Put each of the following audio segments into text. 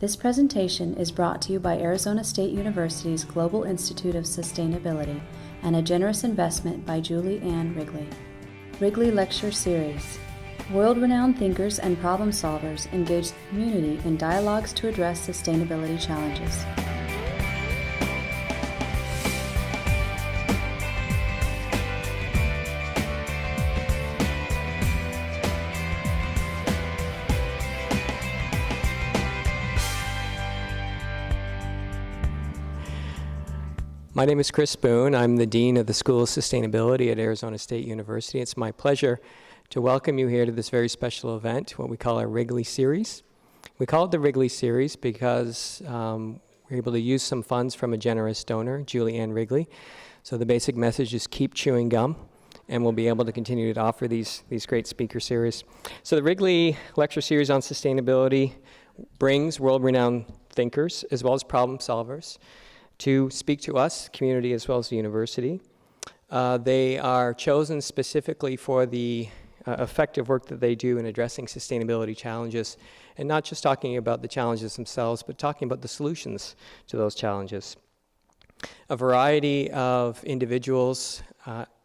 This presentation is brought to you by Arizona State University's Global Institute of Sustainability and a generous investment by Julie Ann Wrigley. Wrigley Lecture Series. World-renowned thinkers and problem solvers engage the community in dialogues to address sustainability challenges. My name is Chris Boone. I'm the Dean of the School of Sustainability at Arizona State University. It's my pleasure to welcome you here to this very special event, what we call our Wrigley Series. We call it the Wrigley Series because we're able to use some funds from a generous donor, Julie Ann Wrigley. So the basic message is keep chewing gum, and we'll be able to continue to offer these great speaker series. So the Wrigley Lecture Series on Sustainability brings world-renowned thinkers as well as problem solvers to speak to us, community, as well as the university. They are chosen specifically for the effective work that they do in addressing sustainability challenges, and not just talking about the challenges themselves, but talking about the solutions to those challenges. A variety of individuals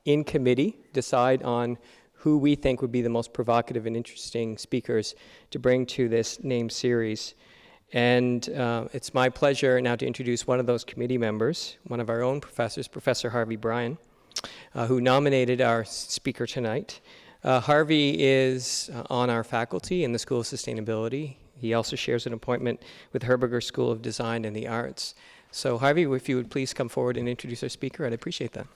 in committee decide on who we think would be the most provocative and interesting speakers to bring to this named series. And it's my pleasure now to introduce one of those committee members, one of our own professors, Professor Harvey Bryan, who nominated our speaker tonight. Harvey is on our faculty in the School of Sustainability. He also shares an appointment with Herberger School of Design and the Arts. So Harvey, if you would please come forward and introduce our speaker, I'd appreciate that.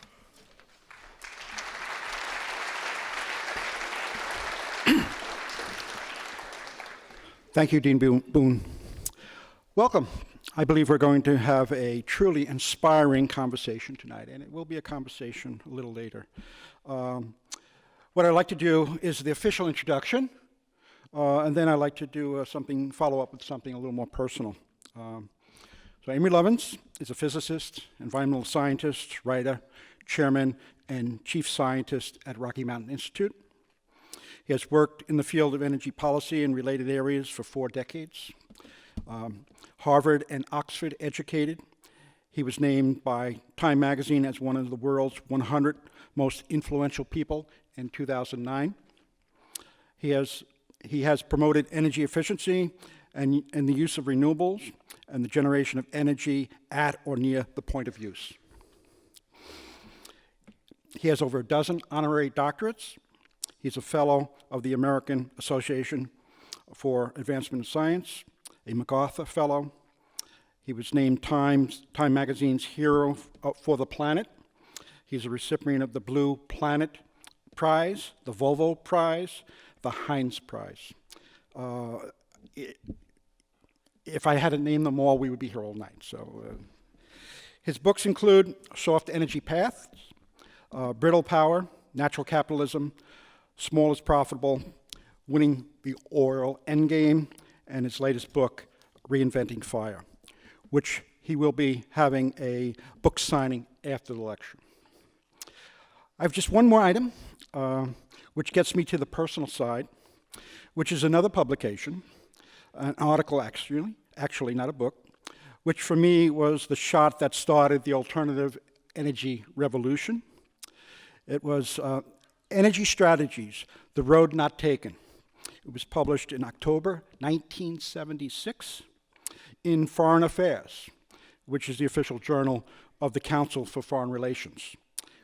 Thank you, Dean Boone. Welcome. I believe we're going to have a truly inspiring conversation tonight, and it will be a conversation a little later. What I'd like to do is the official introduction, and then I'd like to do follow up with something a little more personal. So Amory Lovins is a physicist, environmental scientist, writer, chairman, and chief scientist at Rocky Mountain Institute. He has worked in the field of energy policy and related areas for 4 decades. Harvard and Oxford educated. He was named by Time magazine as one of the world's 100 most influential people in 2009. He has promoted energy efficiency and the use of renewables and the generation of energy at or near the point of use. He has over a dozen honorary doctorates. He's a fellow of the American Association for Advancement in Science, a MacArthur Fellow. He was named Time Magazine's Hero for the Planet. He's a recipient of the Blue Planet Prize, the Volvo Prize, the Heinz Prize. If I had to name them all, we would be here all night. So, his books include Soft Energy Paths, Brittle Power, Natural Capitalism, Small is Profitable, Winning the Oil Endgame, and his latest book, Reinventing Fire, which he will be having a book signing after the lecture. I have just one more item, which gets me to the personal side, which is another publication, an article actually not a book, which for me was the shot that started the alternative energy revolution. It was Energy Strategies, The Road Not Taken. It was published in October 1976 in Foreign Affairs, which is the official journal of the Council for Foreign Relations,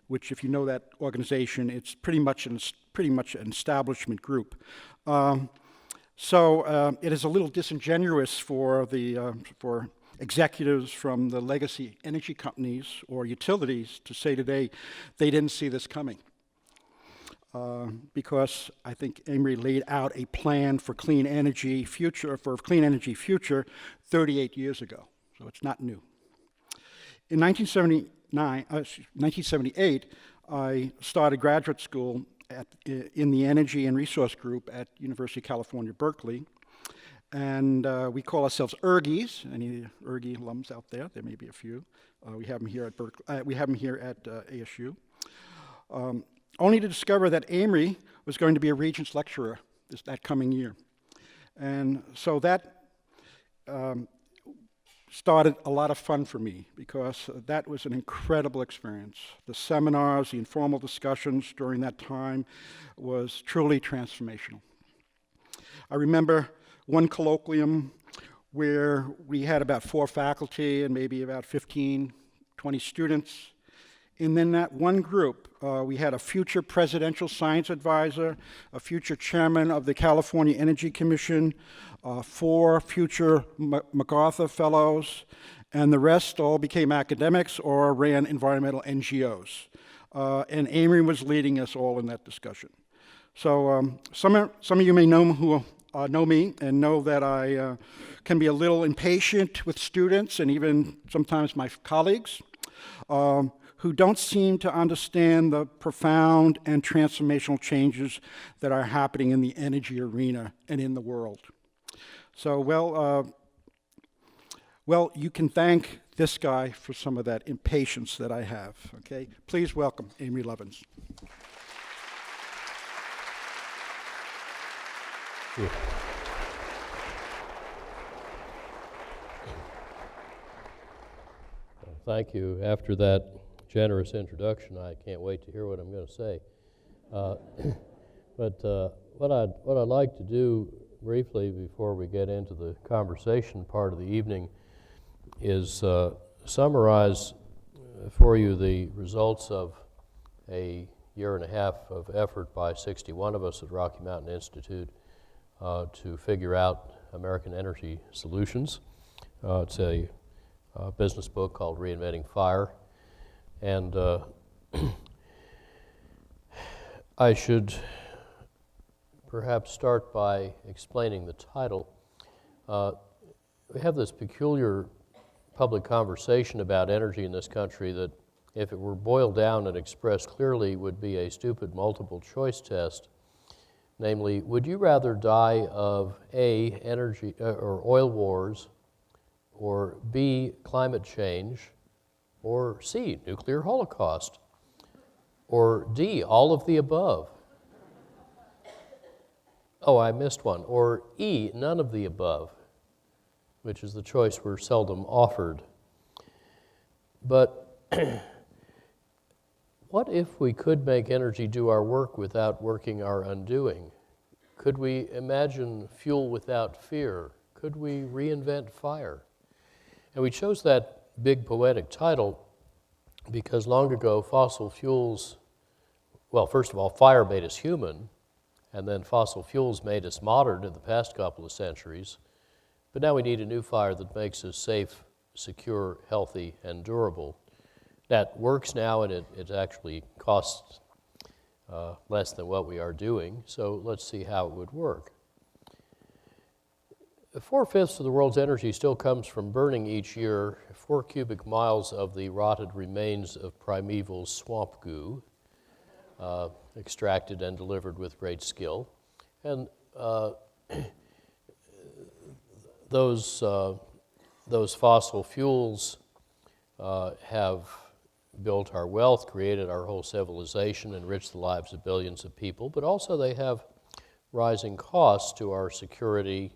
which, if you know that organization, it's pretty much an establishment group. So it is a little disingenuous for executives from the legacy energy companies or utilities to say today they didn't see this coming. Because I think Amory laid out a plan for clean energy future 38 years ago, so it's not new. In 1978, I started graduate school in the Energy and Resource Group at University of California, Berkeley, and we call ourselves ERGIs. Any ERGI alums out there? There may be a few. We have them here at Berkeley. We have them here at ASU. Only to discover that Amory was going to be a Regents lecturer that coming year. And so that started a lot of fun for me because that was an incredible experience. The seminars, the informal discussions during that time was truly transformational. I remember one colloquium where we had about 4 faculty and maybe about 15, 20 students. And then that one group, we had a future presidential science advisor, a future chairman of the California Energy Commission, 4 future MacArthur fellows, and the rest all became academics or ran environmental NGOs. And Amory was leading us all in that discussion. So some of you may know me and know that I can be a little impatient with students and even sometimes my colleagues who don't seem to understand the profound and transformational changes that are happening in the energy arena and in the world. So, well, you can thank this guy for some of that impatience that I have, okay? Please welcome Amory Lovins. Yeah. Thank you. After that generous introduction, I can't wait to hear what I'm going to say. But what I'd like to do briefly before we get into the conversation part of the evening is summarize for you the results of a year and a half of effort by 61 of us at Rocky Mountain Institute to figure out American energy solutions. It's a business book called Reinventing Fire. And I should perhaps start by explaining the title. We have this peculiar public conversation about energy in this country that, if it were boiled down and expressed clearly, would be a stupid multiple choice test. Namely, would you rather die of A, energy or oil wars, or B, climate change, or C, nuclear holocaust, or D, all of the above? Oh, I missed one. Or E, none of the above, which is the choice we're seldom offered. But what if we could make energy do our work without working our undoing? Could we imagine fuel without fear? Could we reinvent fire? And we chose that big poetic title because long ago fossil fuels, well, first of all, fire made us human, and then fossil fuels made us modern in the past couple of centuries. But now we need a new fire that makes us safe, secure, healthy, and durable. That works now, and it actually costs less than what we are doing, so let's see how it would work. 4/5 of the world's energy still comes from burning each year 4 cubic miles of the rotted remains of primeval swamp goo, extracted and delivered with great skill. And those fossil fuels have built our wealth, created our whole civilization, enriched the lives of billions of people, but also they have rising costs to our security,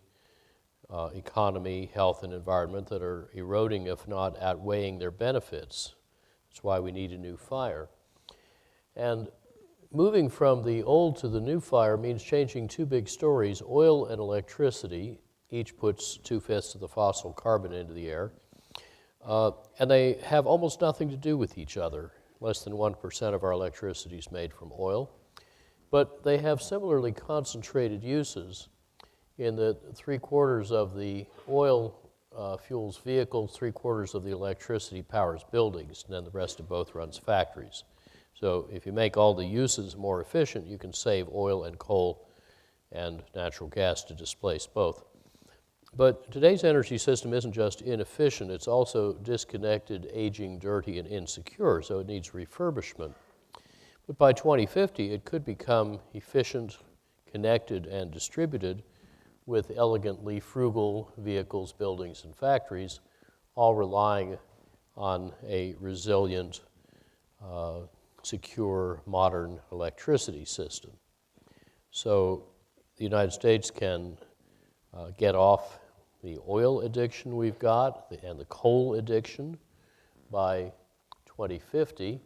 economy, health, and environment that are eroding, if not outweighing their benefits. That's why we need a new fire. And moving from the old to the new fire means changing 2 big stories. Oil and electricity each puts 2/5 of the fossil carbon into the air. And they have almost nothing to do with each other. Less than 1% of our electricity is made from oil. But they have similarly concentrated uses in that 3/4 of the oil fuels vehicles, 3/4 of the electricity powers buildings, and then the rest of both runs factories. So if you make all the uses more efficient, you can save oil and coal and natural gas to displace both. But today's energy system isn't just inefficient, it's also disconnected, aging, dirty, and insecure, so it needs refurbishment. But by 2050, it could become efficient, connected, and distributed with elegantly frugal vehicles, buildings, and factories, all relying on a resilient, secure, modern electricity system. So the United States can get off the oil addiction we've got and the coal addiction by 2050,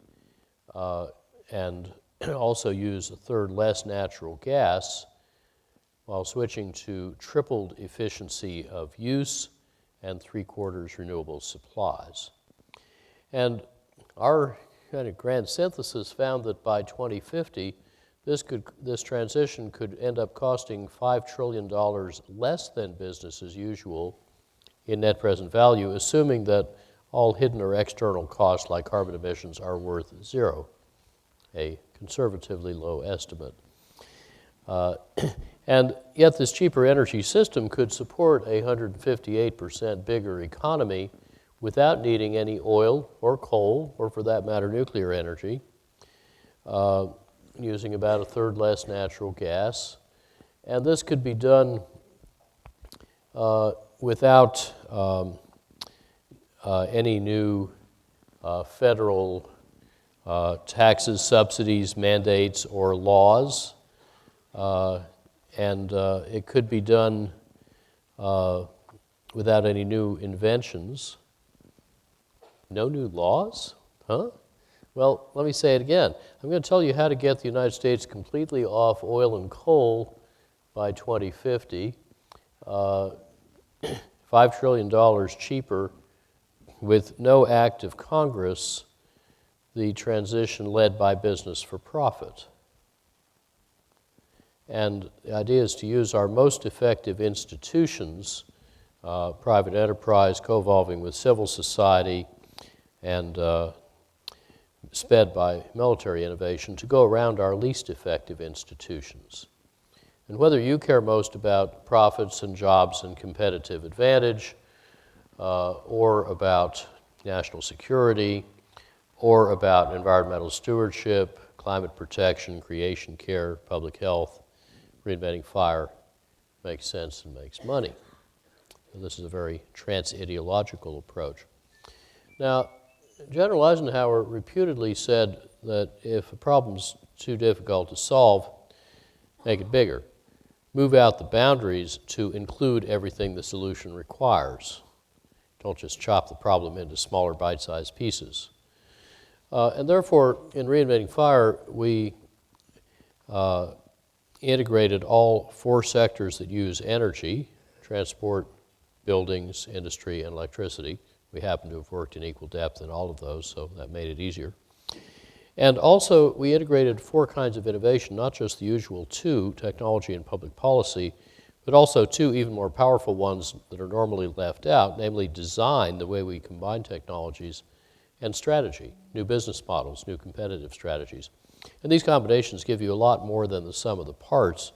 and also use a third less natural gas while switching to tripled efficiency of use and 3/4 renewable supplies. And our kind of grand synthesis found that by 2050, this transition could end up costing $5 trillion less than business as usual in net present value, assuming that all hidden or external costs like carbon emissions are worth zero, a conservatively low estimate. And yet this cheaper energy system could support a 158% bigger economy without needing any oil or coal, or for that matter, nuclear energy, using about a third less natural gas. And this could be done without any new federal taxes, subsidies, mandates, or laws. And it could be done without any new inventions. No new laws? Huh? Well, let me say it again. I'm going to tell you how to get the United States completely off oil and coal by 2050. $5 trillion cheaper with no act of Congress, the transition led by business for profit. And the idea is to use our most effective institutions, private enterprise co-evolving with civil society, and sped by military innovation, to go around our least effective institutions. And whether you care most about profits and jobs and competitive advantage, or about national security, or about environmental stewardship, climate protection, creation care, public health, reinventing fire, makes sense and makes money. So this is a very trans-ideological approach. Now, General Eisenhower reputedly said that if a problem's too difficult to solve, make it bigger. Move out the boundaries to include everything the solution requires. Don't just chop the problem into smaller bite-sized pieces. And therefore, in Reinventing Fire, we integrated all 4 sectors that use energy: transport, buildings, industry, and electricity. We happen to have worked in equal depth in all of those, so that made it easier. And also, we integrated 4 kinds of innovation, not just the usual 2, technology and public policy, but also 2 even more powerful ones that are normally left out, namely design, the way we combine technologies, and strategy, new business models, new competitive strategies. And these combinations give you a lot more than the sum of the parts,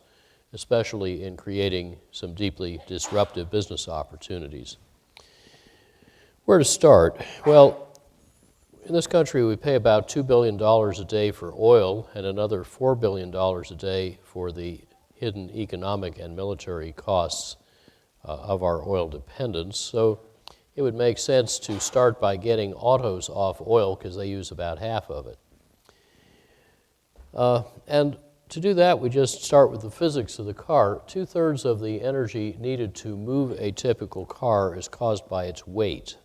especially in creating some deeply disruptive business opportunities. Where to start? Well, in this country, we pay about $2 billion a day for oil and another $4 billion a day for the hidden economic and military costs of our oil dependence. So it would make sense to start by getting autos off oil because they use about half of it. And to do that, we just start with the physics of the car. 2/3 of the energy needed to move a typical car is caused by its weight.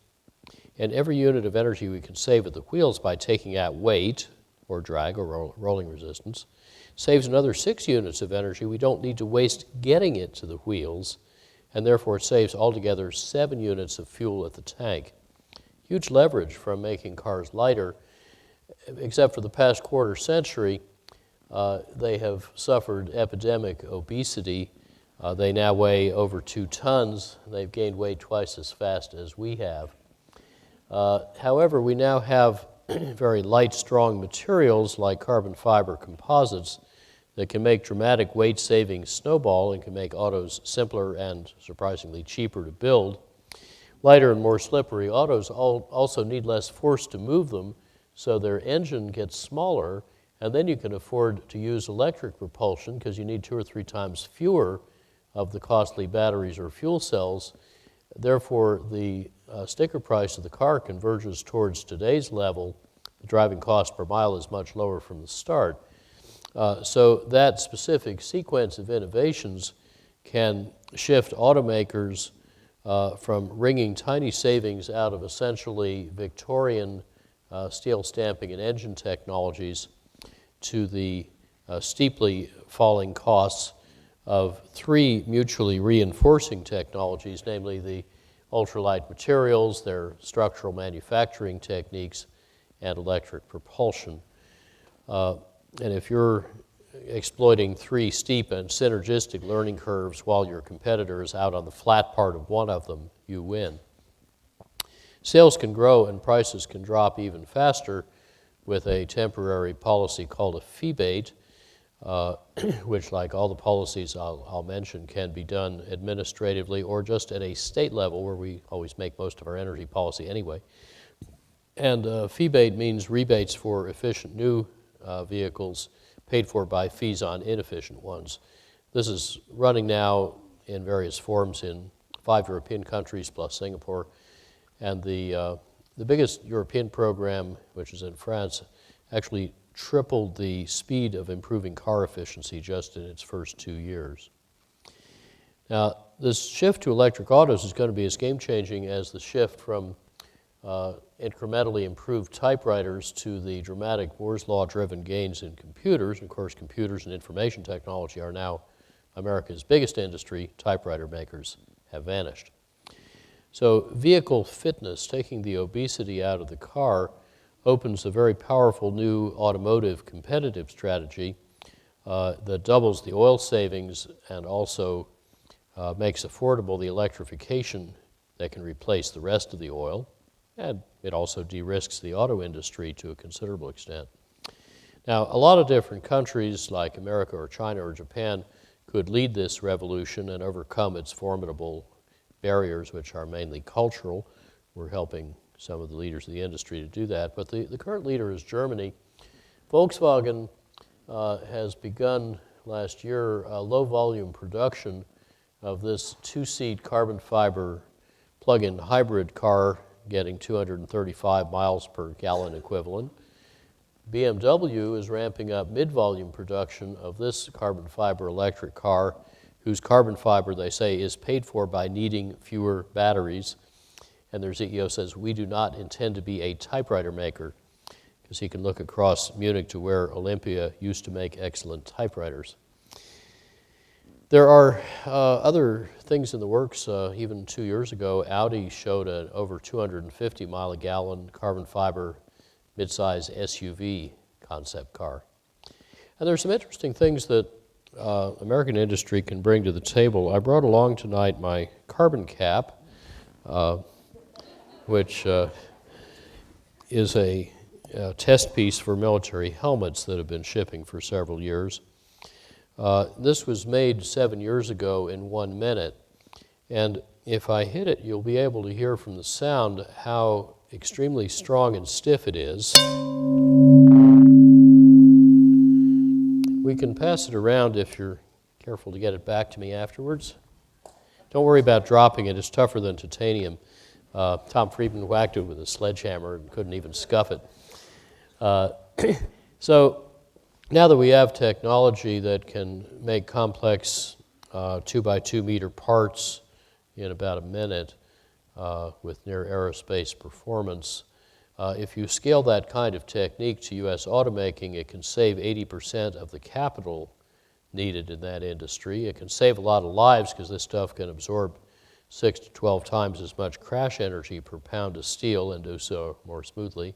And every unit of energy we can save at the wheels by taking out weight, or drag, or rolling resistance, saves another 6 units of energy we don't need to waste getting it to the wheels, and therefore it saves altogether 7 units of fuel at the tank. Huge leverage from making cars lighter, except for the past quarter century. They have suffered epidemic obesity. They now weigh over 2 tons. They've gained weight twice as fast as we have. However, we now have very light, strong materials like carbon fiber composites that can make dramatic weight savings snowball and can make autos simpler and surprisingly cheaper to build. Lighter and more slippery autos also need less force to move them, so their engine gets smaller, and then you can afford to use electric propulsion because you need 2 or 3 times fewer of the costly batteries or fuel cells. Therefore, the sticker price of the car converges towards today's level. The driving cost per mile is much lower from the start. So that specific sequence of innovations can shift automakers from wringing tiny savings out of essentially Victorian steel stamping and engine technologies to the steeply falling costs of three mutually reinforcing technologies, namely the ultralight materials, their structural manufacturing techniques, and electric propulsion. And if you're exploiting three steep and synergistic learning curves while your competitor is out on the flat part of one of them, you win. Sales can grow and prices can drop even faster with a temporary policy called a fee-bait, which, like all the policies I'll mention, can be done administratively or just at a state level, where we always make most of our energy policy anyway. And fee-bait means rebates for efficient new vehicles paid for by fees on inefficient ones. This is running now in various forms in 5 European countries plus Singapore. And the biggest European program, which is in France, actually tripled the speed of improving car efficiency just in its first 2 years. Now, this shift to electric autos is going to be as game-changing as the shift from incrementally improved typewriters to the dramatic Moore's Law-driven gains in computers. And of course, computers and information technology are now America's biggest industry. Typewriter makers have vanished. So vehicle fitness, taking the obesity out of the car, opens a very powerful new automotive competitive strategy that doubles the oil savings and also makes affordable the electrification that can replace the rest of the oil. And it also de-risks the auto industry to a considerable extent. Now, a lot of different countries like America or China or Japan could lead this revolution and overcome its formidable barriers, which are mainly cultural. We're helping some of the leaders of the industry to do that. But the current leader is Germany. Volkswagen has begun last year low-volume production of this 2-seat carbon fiber plug-in hybrid car getting 235 miles per gallon equivalent. BMW is ramping up mid-volume production of this carbon fiber electric car, whose carbon fiber, they say, is paid for by needing fewer batteries. And their CEO says, we do not intend to be a typewriter maker, because he can look across Munich to where Olympia used to make excellent typewriters. There are other things in the works. Even 2 years ago, Audi showed an over 250 mile a gallon carbon fiber midsize SUV concept car. And there's some interesting things that American industry can bring to the table. I brought along tonight my carbon cap, which is a test piece for military helmets that have been shipping for several years. This was made 7 years ago in 1 minute, and if I hit it, you'll be able to hear from the sound how extremely strong and stiff it is. We can pass it around if you're careful to get it back to me afterwards. Don't worry about dropping it. It's tougher than titanium. Tom Friedman whacked it with a sledgehammer and couldn't even scuff it. So now that we have technology that can make complex 2 by 2 meter parts in about a minute with near aerospace performance, if you scale that kind of technique to U.S. automaking, it can save 80% of the capital needed in that industry. It can save a lot of lives because this stuff can absorb 6 to 12 times as much crash energy per pound of steel and do so more smoothly.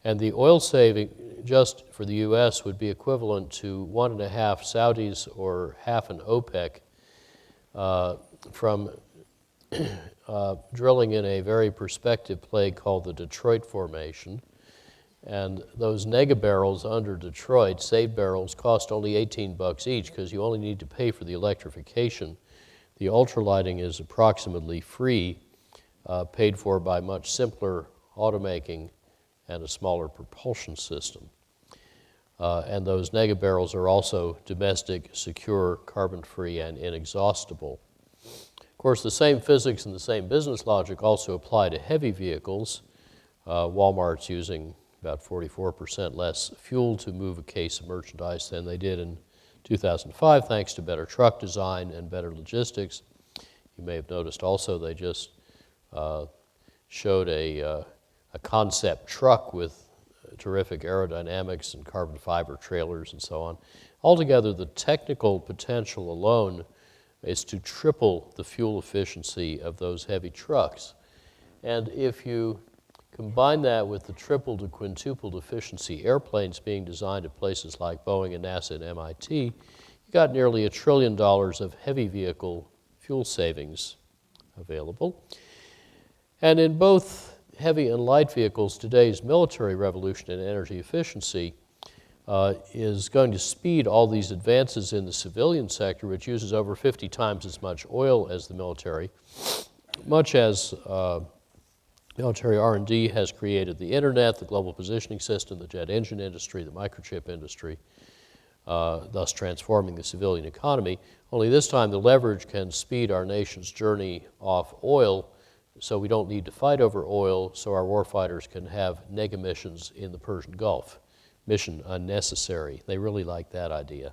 And the oil saving just for the U.S. would be equivalent to 1.5 Saudis or half an OPEC from drilling in a very prospective play called the Detroit Formation. And those nega barrels under Detroit, saved barrels, cost only $18 each because you only need to pay for the electrification. The ultralighting is approximately free, paid for by much simpler automaking and a smaller propulsion system. And those nega barrels are also domestic, secure, carbon-free, and inexhaustible. Of course, the same physics and the same business logic also apply to heavy vehicles. Walmart's using about 44% less fuel to move a case of merchandise than they did in 2005, thanks to better truck design and better logistics. You may have noticed also they just showed a concept truck with terrific aerodynamics and carbon fiber trailers and so on. Altogether, the technical potential alone is to triple the fuel efficiency of those heavy trucks. And if you combine that with the triple to quintupled efficiency airplanes being designed at places like Boeing and NASA and MIT, you got nearly $1 trillion of heavy vehicle fuel savings available. And in both heavy and light vehicles, today's military revolution in energy efficiency is going to speed all these advances in the civilian sector, which uses over 50 times as much oil as the military, much as military R&D has created the internet, the global positioning system, the jet engine industry, the microchip industry, thus transforming the civilian economy. Only this time the leverage can speed our nation's journey off oil, so we don't need to fight over oil, so our warfighters can have neg emissions in the Persian Gulf. Mission unnecessary. They really like that idea.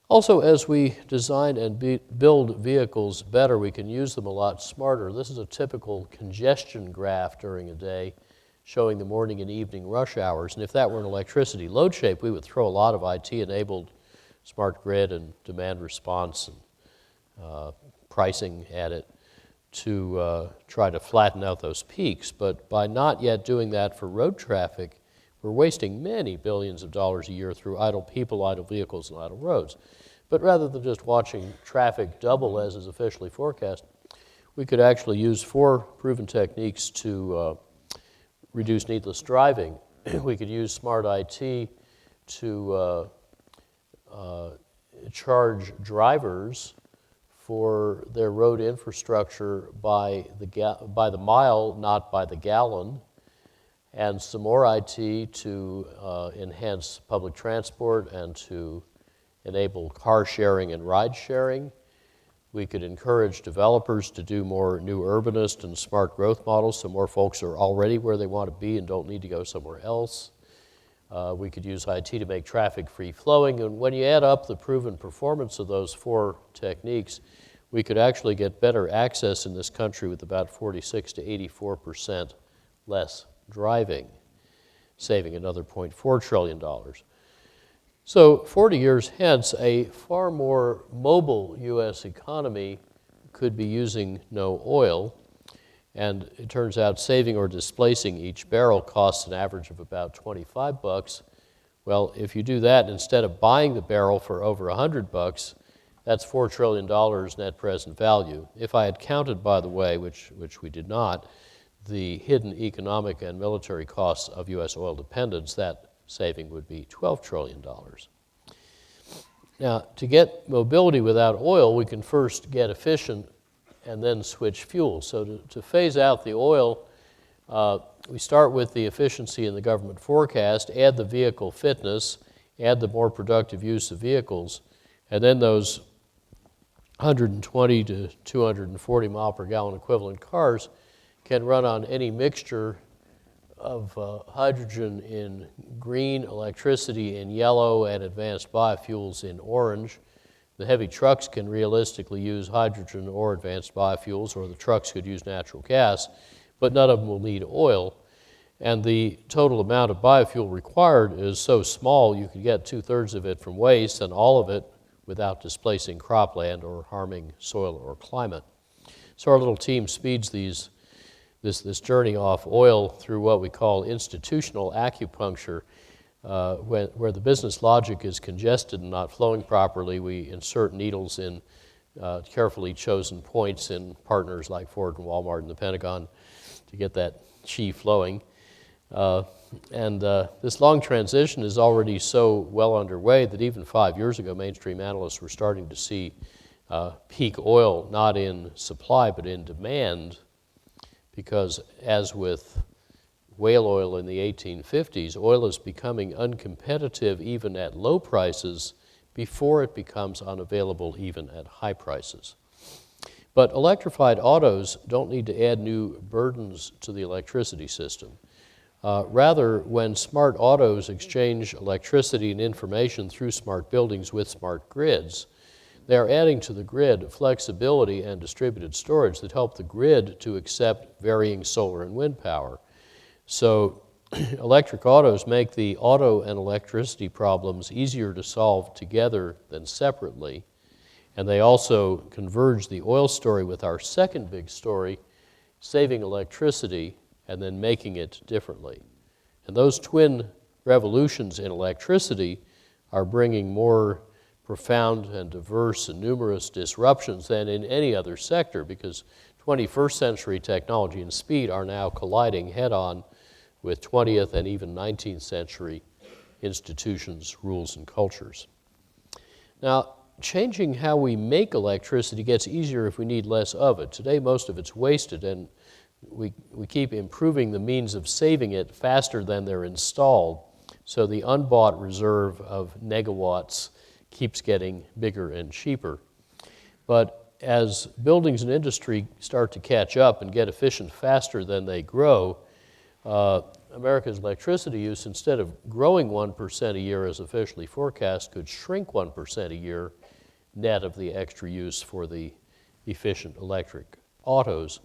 Also, as we design and build vehicles better, we can use them a lot smarter. This is a typical congestion graph during a day showing the morning and evening rush hours. And if that were an electricity load shape, we would throw a lot of IT-enabled smart grid and demand response and pricing at it to try to flatten out those peaks. But by not yet doing that for road traffic, we're wasting many billions of dollars a year through idle people, idle vehicles, and idle roads. But rather than just watching traffic double as is officially forecast, we could actually use 4 proven techniques to reduce needless driving. We could use smart IT to charge drivers for their road infrastructure by the mile, not by the gallon, and some more IT to enhance public transport and to enable car sharing and ride sharing. We could encourage developers to do more new urbanist and smart growth models so more folks are already where they want to be and don't need to go somewhere else. We could use IT to make traffic free flowing, and when you add up the proven performance of those 4 techniques, we could actually get better access in this country with about 46 to 84% less driving, saving another $0.4 trillion. So 40 years hence, a far more mobile U.S. economy could be using no oil, and it turns out saving or displacing each barrel costs an average of about $25. Well, if you do that, instead of buying the barrel for over $100, that's $4 trillion net present value. If I had counted, by the way, which we did not, the hidden economic and military costs of U.S. oil dependence, that saving would be $12 trillion. Now, to get mobility without oil, we can first get efficient and then switch fuel. So to phase out the oil, we start with the efficiency in the government forecast, add the vehicle fitness, add the more productive use of vehicles, and then those 120 to 240 mile per gallon equivalent cars can run on any mixture of hydrogen in green, electricity in yellow, and advanced biofuels in orange. The heavy trucks can realistically use hydrogen or advanced biofuels, or the trucks could use natural gas, but none of them will need oil. And the total amount of biofuel required is so small you could get 2/3 of it from waste and all of it without displacing cropland or harming soil or climate. So our little team speeds this journey off oil through what we call institutional acupuncture. Where the business logic is congested and not flowing properly, we insert needles in carefully chosen points in partners like Ford and Walmart and the Pentagon to get that chi flowing. This long transition is already so well underway that even 5 years ago, mainstream analysts were starting to see peak oil not in supply but in demand, because as with whale oil in the 1850s, oil is becoming uncompetitive even at low prices before it becomes unavailable even at high prices. But electrified autos don't need to add new burdens to the electricity system. Rather, when smart autos exchange electricity and information through smart buildings with smart grids, they are adding to the grid flexibility and distributed storage that help the grid to accept varying solar and wind power. So electric autos make the auto and electricity problems easier to solve together than separately. And they also converge the oil story with our second big story, saving electricity and then making it differently. And those twin revolutions in electricity are bringing more profound and diverse and numerous disruptions than in any other sector, because 21st century technology and speed are now colliding head-on with 20th and even 19th century institutions, rules, and cultures. Now, changing how we make electricity gets easier if we need less of it. Today, most of it's wasted, and we keep improving the means of saving it faster than they're installed, so the unbought reserve of negawatts keeps getting bigger and cheaper. But as buildings and industry start to catch up and get efficient faster than they grow, America's electricity use, instead of growing 1% a year as officially forecast, could shrink 1% a year net of the extra use for the efficient electric autos.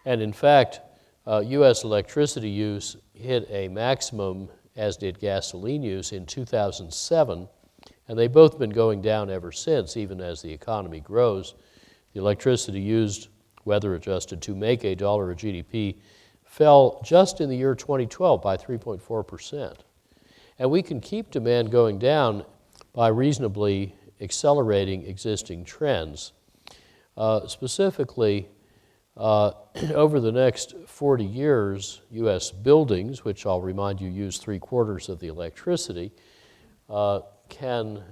And in fact, U.S. electricity use hit a maximum, as did gasoline use, in 2007, and they've both been going down ever since, even as the economy grows. The electricity used, weather adjusted, to make $1 of GDP fell just in the year 2012 by 3.4%. And we can keep demand going down by reasonably accelerating existing trends. Specifically, over the next 40 years, U.S. buildings, which I'll remind you use 3/4 of the electricity, can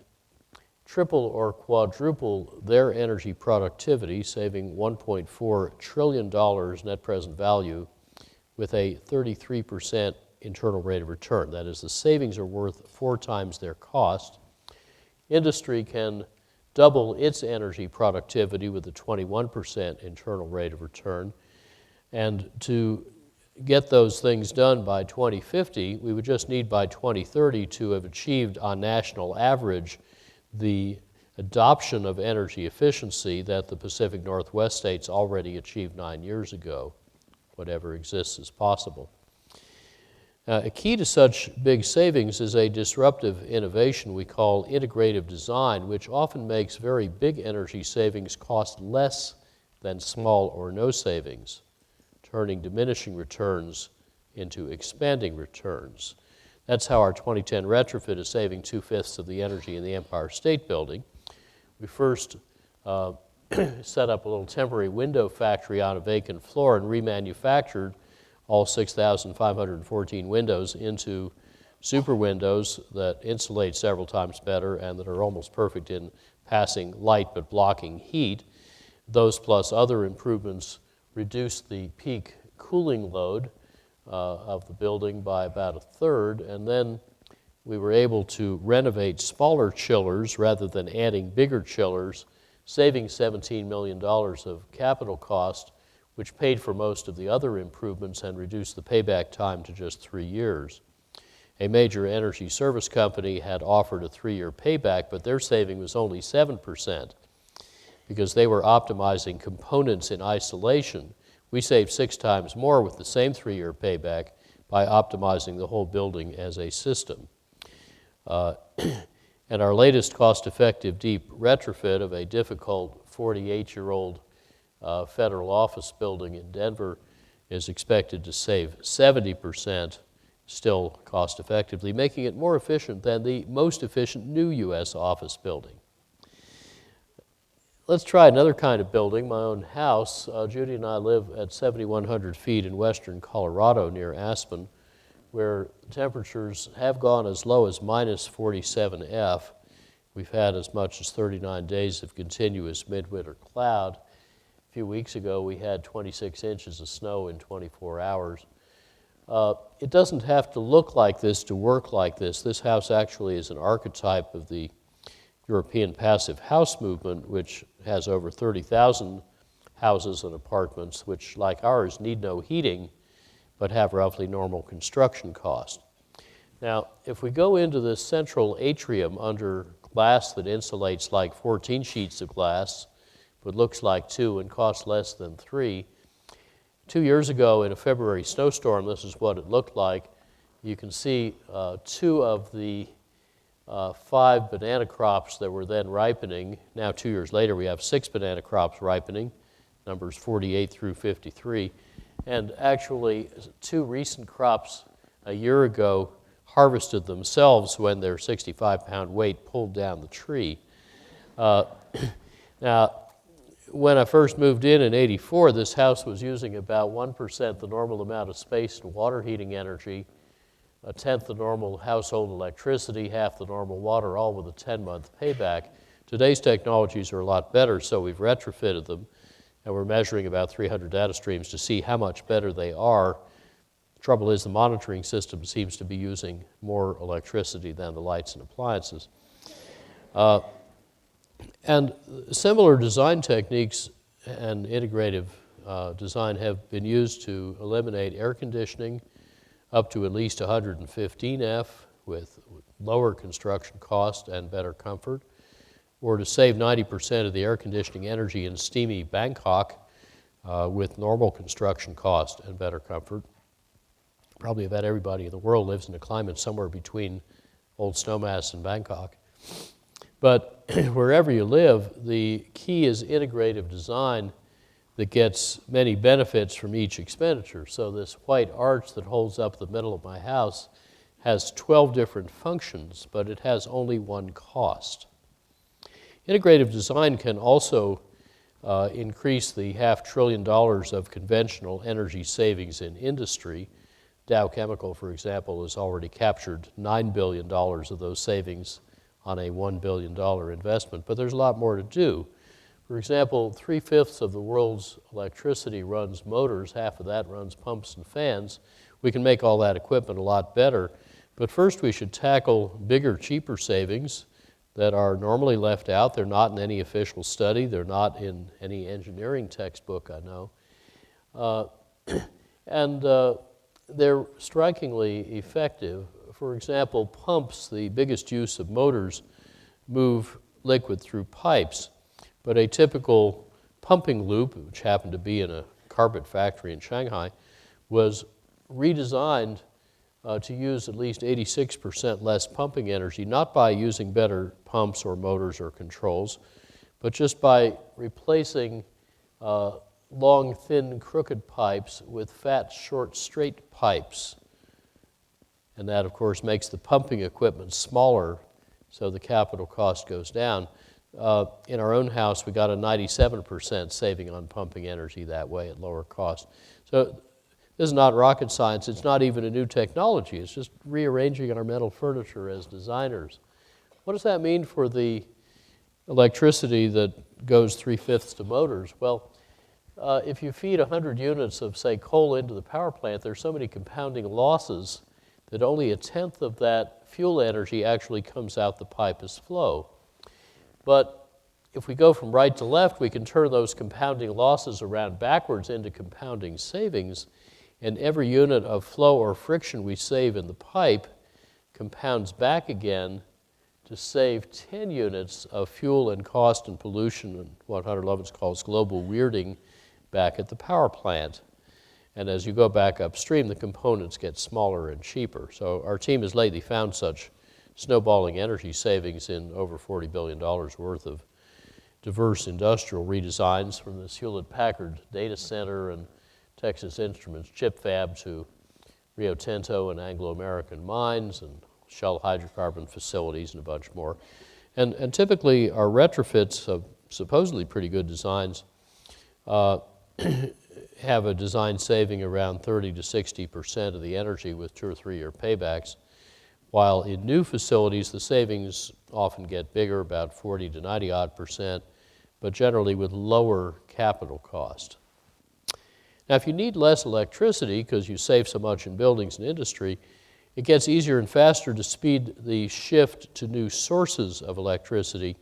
triple or quadruple their energy productivity, saving $1.4 trillion net present value with a 33% internal rate of return. That is, the savings are worth 4 times their cost. Industry can double its energy productivity with a 21% internal rate of return. And to get those things done by 2050, we would just need by 2030 to have achieved on national average the adoption of energy efficiency that the Pacific Northwest states already achieved 9 years ago. Whatever exists is possible. A key to such big savings is a disruptive innovation we call integrative design, which often makes very big energy savings cost less than small or no savings, turning diminishing returns into expanding returns. That's how our 2010 retrofit is saving 2/5 of the energy in the Empire State Building. We first set up a little temporary window factory on a vacant floor and remanufactured all 6,514 windows into super windows that insulate several times better and that are almost perfect in passing light but blocking heat. Those plus other improvements reduce the peak cooling load of the building by about 1/3, and then we were able to renovate smaller chillers rather than adding bigger chillers, saving $17 million of capital cost, which paid for most of the other improvements and reduced the payback time to just 3 years. A major energy service company had offered a 3-year payback, but their saving was only 7% because they were optimizing components in isolation. We saved 6 times more with the same 3-year payback by optimizing the whole building as a system. And our latest cost-effective deep retrofit of a difficult 48-year-old federal office building in Denver is expected to save 70%, still cost-effectively, making it more efficient than the most efficient new U.S. office building. Let's try another kind of building, my own house. Judy and I live at 7,100 feet in western Colorado near Aspen, where temperatures have gone as low as minus 47 F. We've had as much as 39 days of continuous midwinter cloud. A few weeks ago, we had 26 inches of snow in 24 hours. It doesn't have to look like this to work like this. This house actually is an archetype of the European passive house movement, which has over 30,000 houses and apartments, which, like ours, need no heating, but have roughly normal construction cost. Now, if we go into this central atrium under glass that insulates like 14 sheets of glass, but looks like 2 and costs less than 3. 2 years ago in a February snowstorm, this is what it looked like. You can see 2 of the 5 banana crops that were then ripening. Now 2 years later we have 6 banana crops ripening, numbers 48 through 53. And actually 2 recent crops a year ago harvested themselves when their 65-pound weight pulled down the tree. Now, when I first moved in '84, this house was using about 1% the normal amount of space and water heating energy, 1/10 the normal household electricity, half the normal water, all with a 10-month payback. Today's technologies are a lot better, so we've retrofitted them, and we're measuring about 300 data streams to see how much better they are. The trouble is the monitoring system seems to be using more electricity than the lights and appliances. And similar design techniques and integrative design have been used to eliminate air conditioning up to at least 115 F with lower construction cost and better comfort, or to save 90% of the air conditioning energy in steamy Bangkok with normal construction cost and better comfort. Probably about everybody in the world lives in a climate somewhere between Old Snowmass and Bangkok. But wherever you live, the key is integrative design that gets many benefits from each expenditure. So this white arch that holds up the middle of my house has 12 different functions, but it has only one cost. Integrative design can also increase the $500 billion of conventional energy savings in industry. Dow Chemical, for example, has already captured $9 billion of those savings on a $1 billion investment, but there's a lot more to do. For example, 3/5 of the world's electricity runs motors, half of that runs pumps and fans. We can make all that equipment a lot better, but first we should tackle bigger, cheaper savings that are normally left out. They're not in any official study. They're not in any engineering textbook I know. They're strikingly effective. For example, pumps, the biggest use of motors, move liquid through pipes. But a typical pumping loop, which happened to be in a carpet factory in Shanghai, was redesigned to use at least 86% less pumping energy, not by using better pumps or motors or controls, but just by replacing long, thin, crooked pipes with fat, short, straight pipes. And that, of course, makes the pumping equipment smaller, so the capital cost goes down. In our own house, we got a 97% saving on pumping energy that way at lower cost. So this is not rocket science. It's not even a new technology. It's just rearranging our metal furniture as designers. What does that mean for the electricity that goes 3/5 to motors? Well, if you feed 100 units of, say, coal into the power plant, there's so many compounding losses that only 1/10 of that fuel energy actually comes out the pipe as flow. But if we go from right to left, we can turn those compounding losses around backwards into compounding savings, and every unit of flow or friction we save in the pipe compounds back again to save 10 units of fuel and cost and pollution, and what Amory Lovins calls global weirding, back at the power plant. And as you go back upstream, the components get smaller and cheaper. So our team has lately found such snowballing energy savings in over $40 billion worth of diverse industrial redesigns, from the Hewlett-Packard data center and Texas Instruments chip fab to Rio Tinto and Anglo-American mines and Shell hydrocarbon facilities and a bunch more. And typically our retrofits of supposedly pretty good designs have a design saving around 30 to 60% of the energy with 2 or 3 year paybacks, while in new facilities the savings often get bigger, about 40 to 90 odd percent, but generally with lower capital cost. Now, if you need less electricity because you save so much in buildings and industry, it gets easier and faster to speed the shift to new sources of electricity,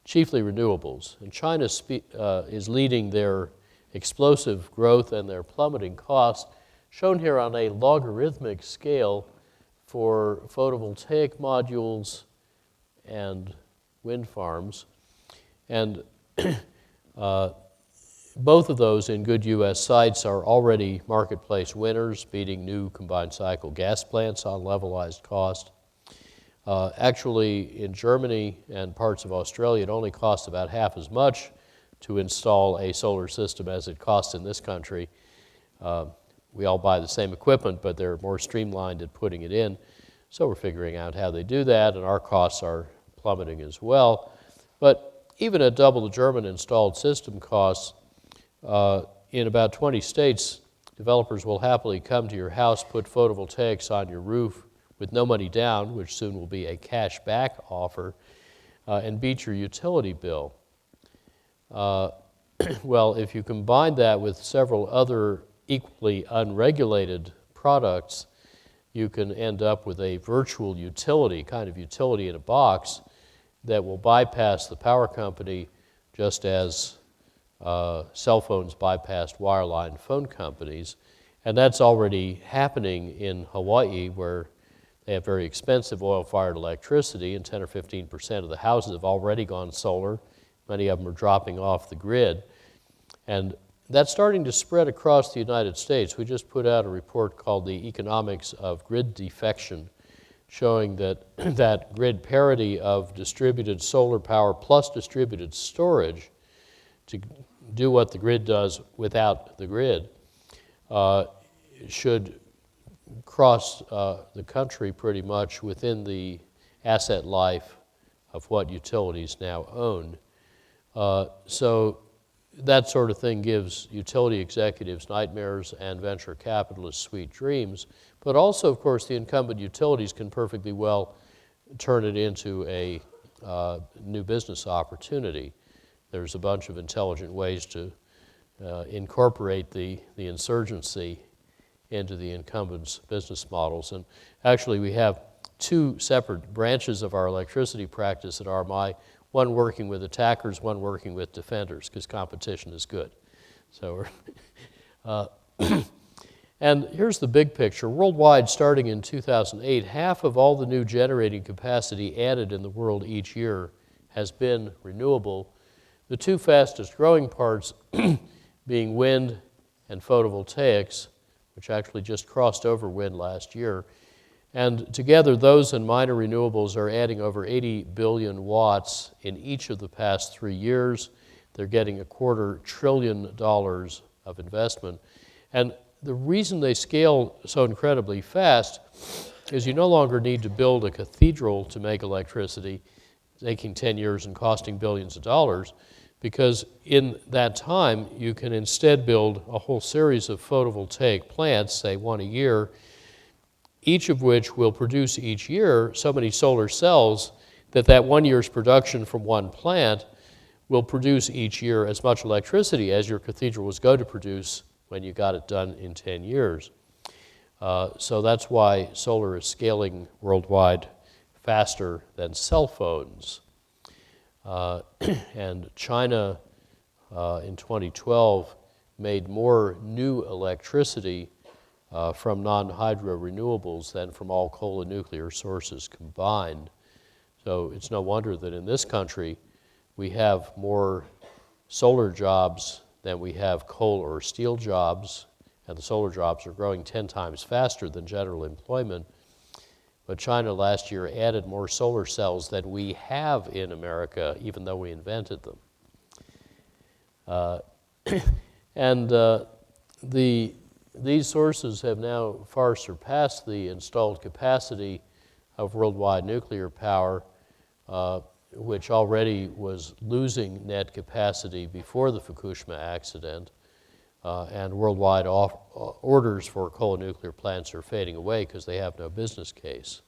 chiefly renewables. And China is leading their explosive growth and their plummeting costs, shown here on a logarithmic scale for photovoltaic modules and wind farms. And both of those in good U.S. sites are already marketplace winners, beating new combined cycle gas plants on levelized cost. Actually, in Germany and parts of Australia, it only costs about half as much to install a solar system as it costs in this country. We all buy the same equipment, but they're more streamlined at putting it in. So we're figuring out how they do that, and our costs are plummeting as well. But even at double the German installed system costs, in about 20 states, developers will happily come to your house, put photovoltaics on your roof with no money down, which soon will be a cash back offer, and beat your utility bill. Well, if you combine that with several other equally unregulated products, you can end up with a virtual utility, kind of utility in a box, that will bypass the power company just as cell phones bypassed wireline phone companies. And that's already happening in Hawaii, where they have very expensive oil-fired electricity, and 10 or 15% of the houses have already gone solar. Many of them are dropping off the grid. And that's starting to spread across the United States. We just put out a report called The Economics of Grid Defection, showing that that grid parity of distributed solar power plus distributed storage to do what the grid does without the grid should cross the country pretty much within the asset life of what utilities now own. So that sort of thing gives utility executives nightmares and venture capitalists sweet dreams. But also, of course, the incumbent utilities can perfectly well turn it into a new business opportunity. There's a bunch of intelligent ways to incorporate the insurgency into the incumbents' business models. And actually, we have two separate branches of our electricity practice at RMI, one working with attackers, one working with defenders, because competition is good. So, and here's the big picture. Worldwide, starting in 2008, half of all the new generating capacity added in the world each year has been renewable. The two fastest growing parts being wind and photovoltaics, which actually just crossed over wind last year. And together, those and minor renewables are adding over 80 billion watts in each of the past 3 years. They're getting $250 billion of investment. And the reason they scale so incredibly fast is you no longer need to build a cathedral to make electricity, taking 10 years and costing billions of dollars, because in that time, you can instead build a whole series of photovoltaic plants, say one a year, each of which will produce each year so many solar cells that 1 year's production from one plant will produce each year as much electricity as your cathedral was going to produce when you got it done in 10 years. So that's why solar is scaling worldwide faster than cell phones. And China in 2012 made more new electricity from non-hydro renewables than from all coal and nuclear sources combined. So it's no wonder that in this country we have more solar jobs than we have coal or steel jobs, and the solar jobs are growing 10 times faster than general employment. But China last year added more solar cells than we have in America, even though we invented them. These sources have now far surpassed the installed capacity of worldwide nuclear power, which already was losing net capacity before the Fukushima accident. And worldwide orders for coal and nuclear plants are fading away because they have no business case.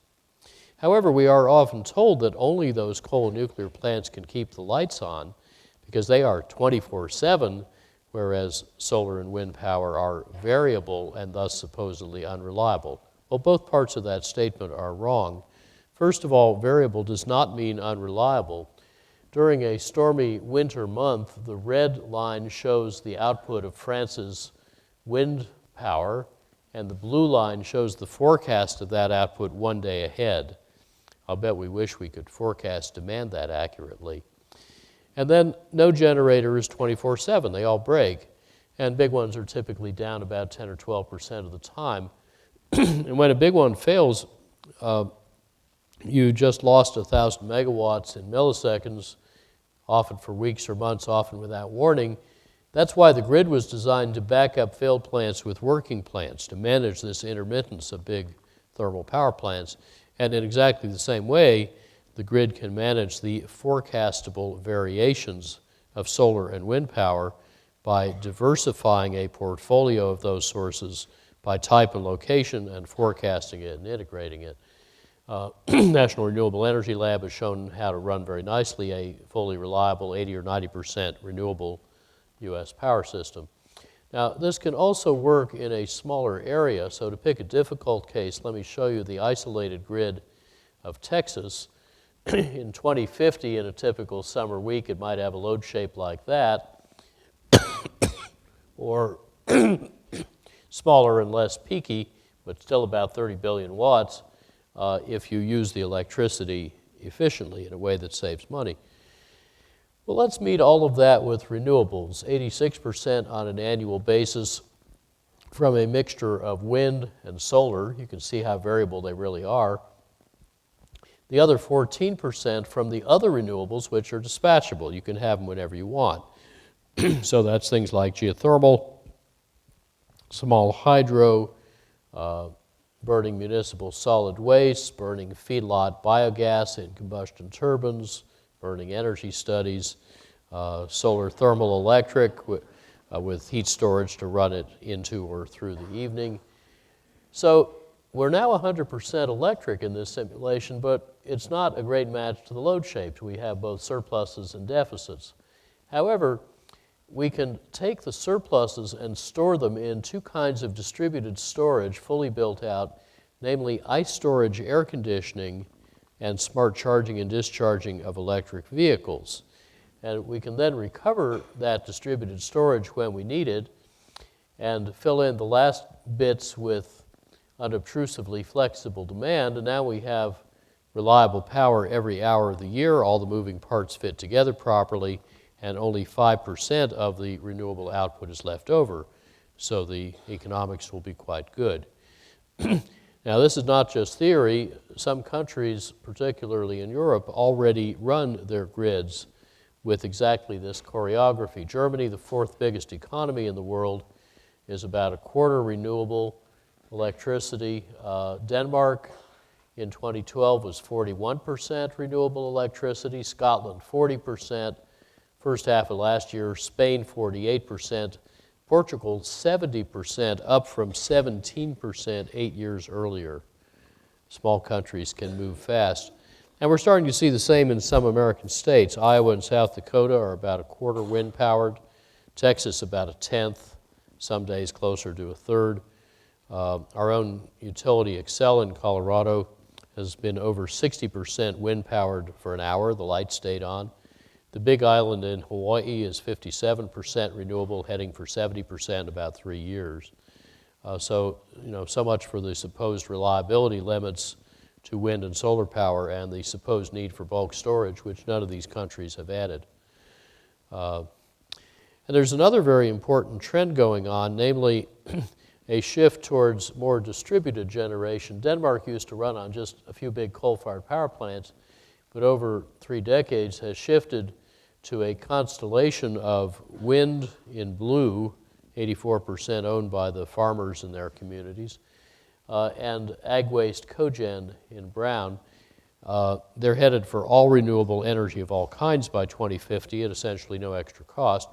However, we are often told that only those coal and nuclear plants can keep the lights on because they are 24/7, whereas solar and wind power are variable and thus supposedly unreliable. Well, both parts of that statement are wrong. First of all, variable does not mean unreliable. During a stormy winter month, the red line shows the output of France's wind power, and the blue line shows the forecast of that output 1 day ahead. I'll bet we wish we could forecast demand that accurately. And then no generator is 24/7. They all break. And big ones are typically down about 10 or 12% of the time. And when a big one fails, you just lost 1,000 megawatts in milliseconds, often for weeks or months, often without warning. That's why the grid was designed to back up failed plants with working plants, to manage this intermittence of big thermal power plants. And in exactly the same way, the grid can manage the forecastable variations of solar and wind power by diversifying a portfolio of those sources by type and location and forecasting it and integrating it. National Renewable Energy Lab has shown how to run very nicely a fully reliable 80 or 90% renewable U.S. power system. Now, this can also work in a smaller area. So to pick a difficult case, let me show you the isolated grid of Texas. In 2050, in a typical summer week, it might have a load shape like that, or smaller and less peaky, but still about 30 billion watts if you use the electricity efficiently in a way that saves money. Well, let's meet all of that with renewables, 86% on an annual basis from a mixture of wind and solar. You can see how variable they really are. The other 14% from the other renewables, which are dispatchable. You can have them whenever you want. So that's things like geothermal, small hydro, burning municipal solid waste, burning feedlot biogas in combustion turbines, burning energy studies, solar thermal electric with heat storage to run it into or through the evening. So we're now 100% electric in this simulation, but it's not a great match to the load shapes. We have both surpluses and deficits. However, we can take the surpluses and store them in two kinds of distributed storage fully built out, namely ice storage, air conditioning, and smart charging and discharging of electric vehicles. And we can then recover that distributed storage when we need it and fill in the last bits with unobtrusively flexible demand. And now we have reliable power every hour of the year. All the moving parts fit together properly, and only 5% of the renewable output is left over. So the economics will be quite good. Now, this is not just theory. Some countries, particularly in Europe, already run their grids with exactly this choreography. Germany, the fourth biggest economy in the world, is about a quarter renewable electricity. Denmark in 2012 was 41% renewable electricity. Scotland, 40%. First half of last year, Spain, 48%. Portugal, 70%, up from 17% 8 years earlier. Small countries can move fast. And we're starting to see the same in some American states. Iowa and South Dakota are about a quarter wind-powered. Texas, about a tenth. Some days closer to a third. Our own utility, Excel in Colorado, has been over 60% wind-powered for an hour. The lights stayed on. The Big Island in Hawaii is 57% renewable, heading for 70% in about 3 years. So much for the supposed reliability limits to wind and solar power and the supposed need for bulk storage, which none of these countries have added. And there's another very important trend going on, namely a shift towards more distributed generation. Denmark used to run on just a few big coal-fired power plants, but over 3 decades has shifted to a constellation of wind in blue, 84% owned by the farmers in their communities, and ag waste cogen in brown. They're headed for all renewable energy of all kinds by 2050 at essentially no extra cost.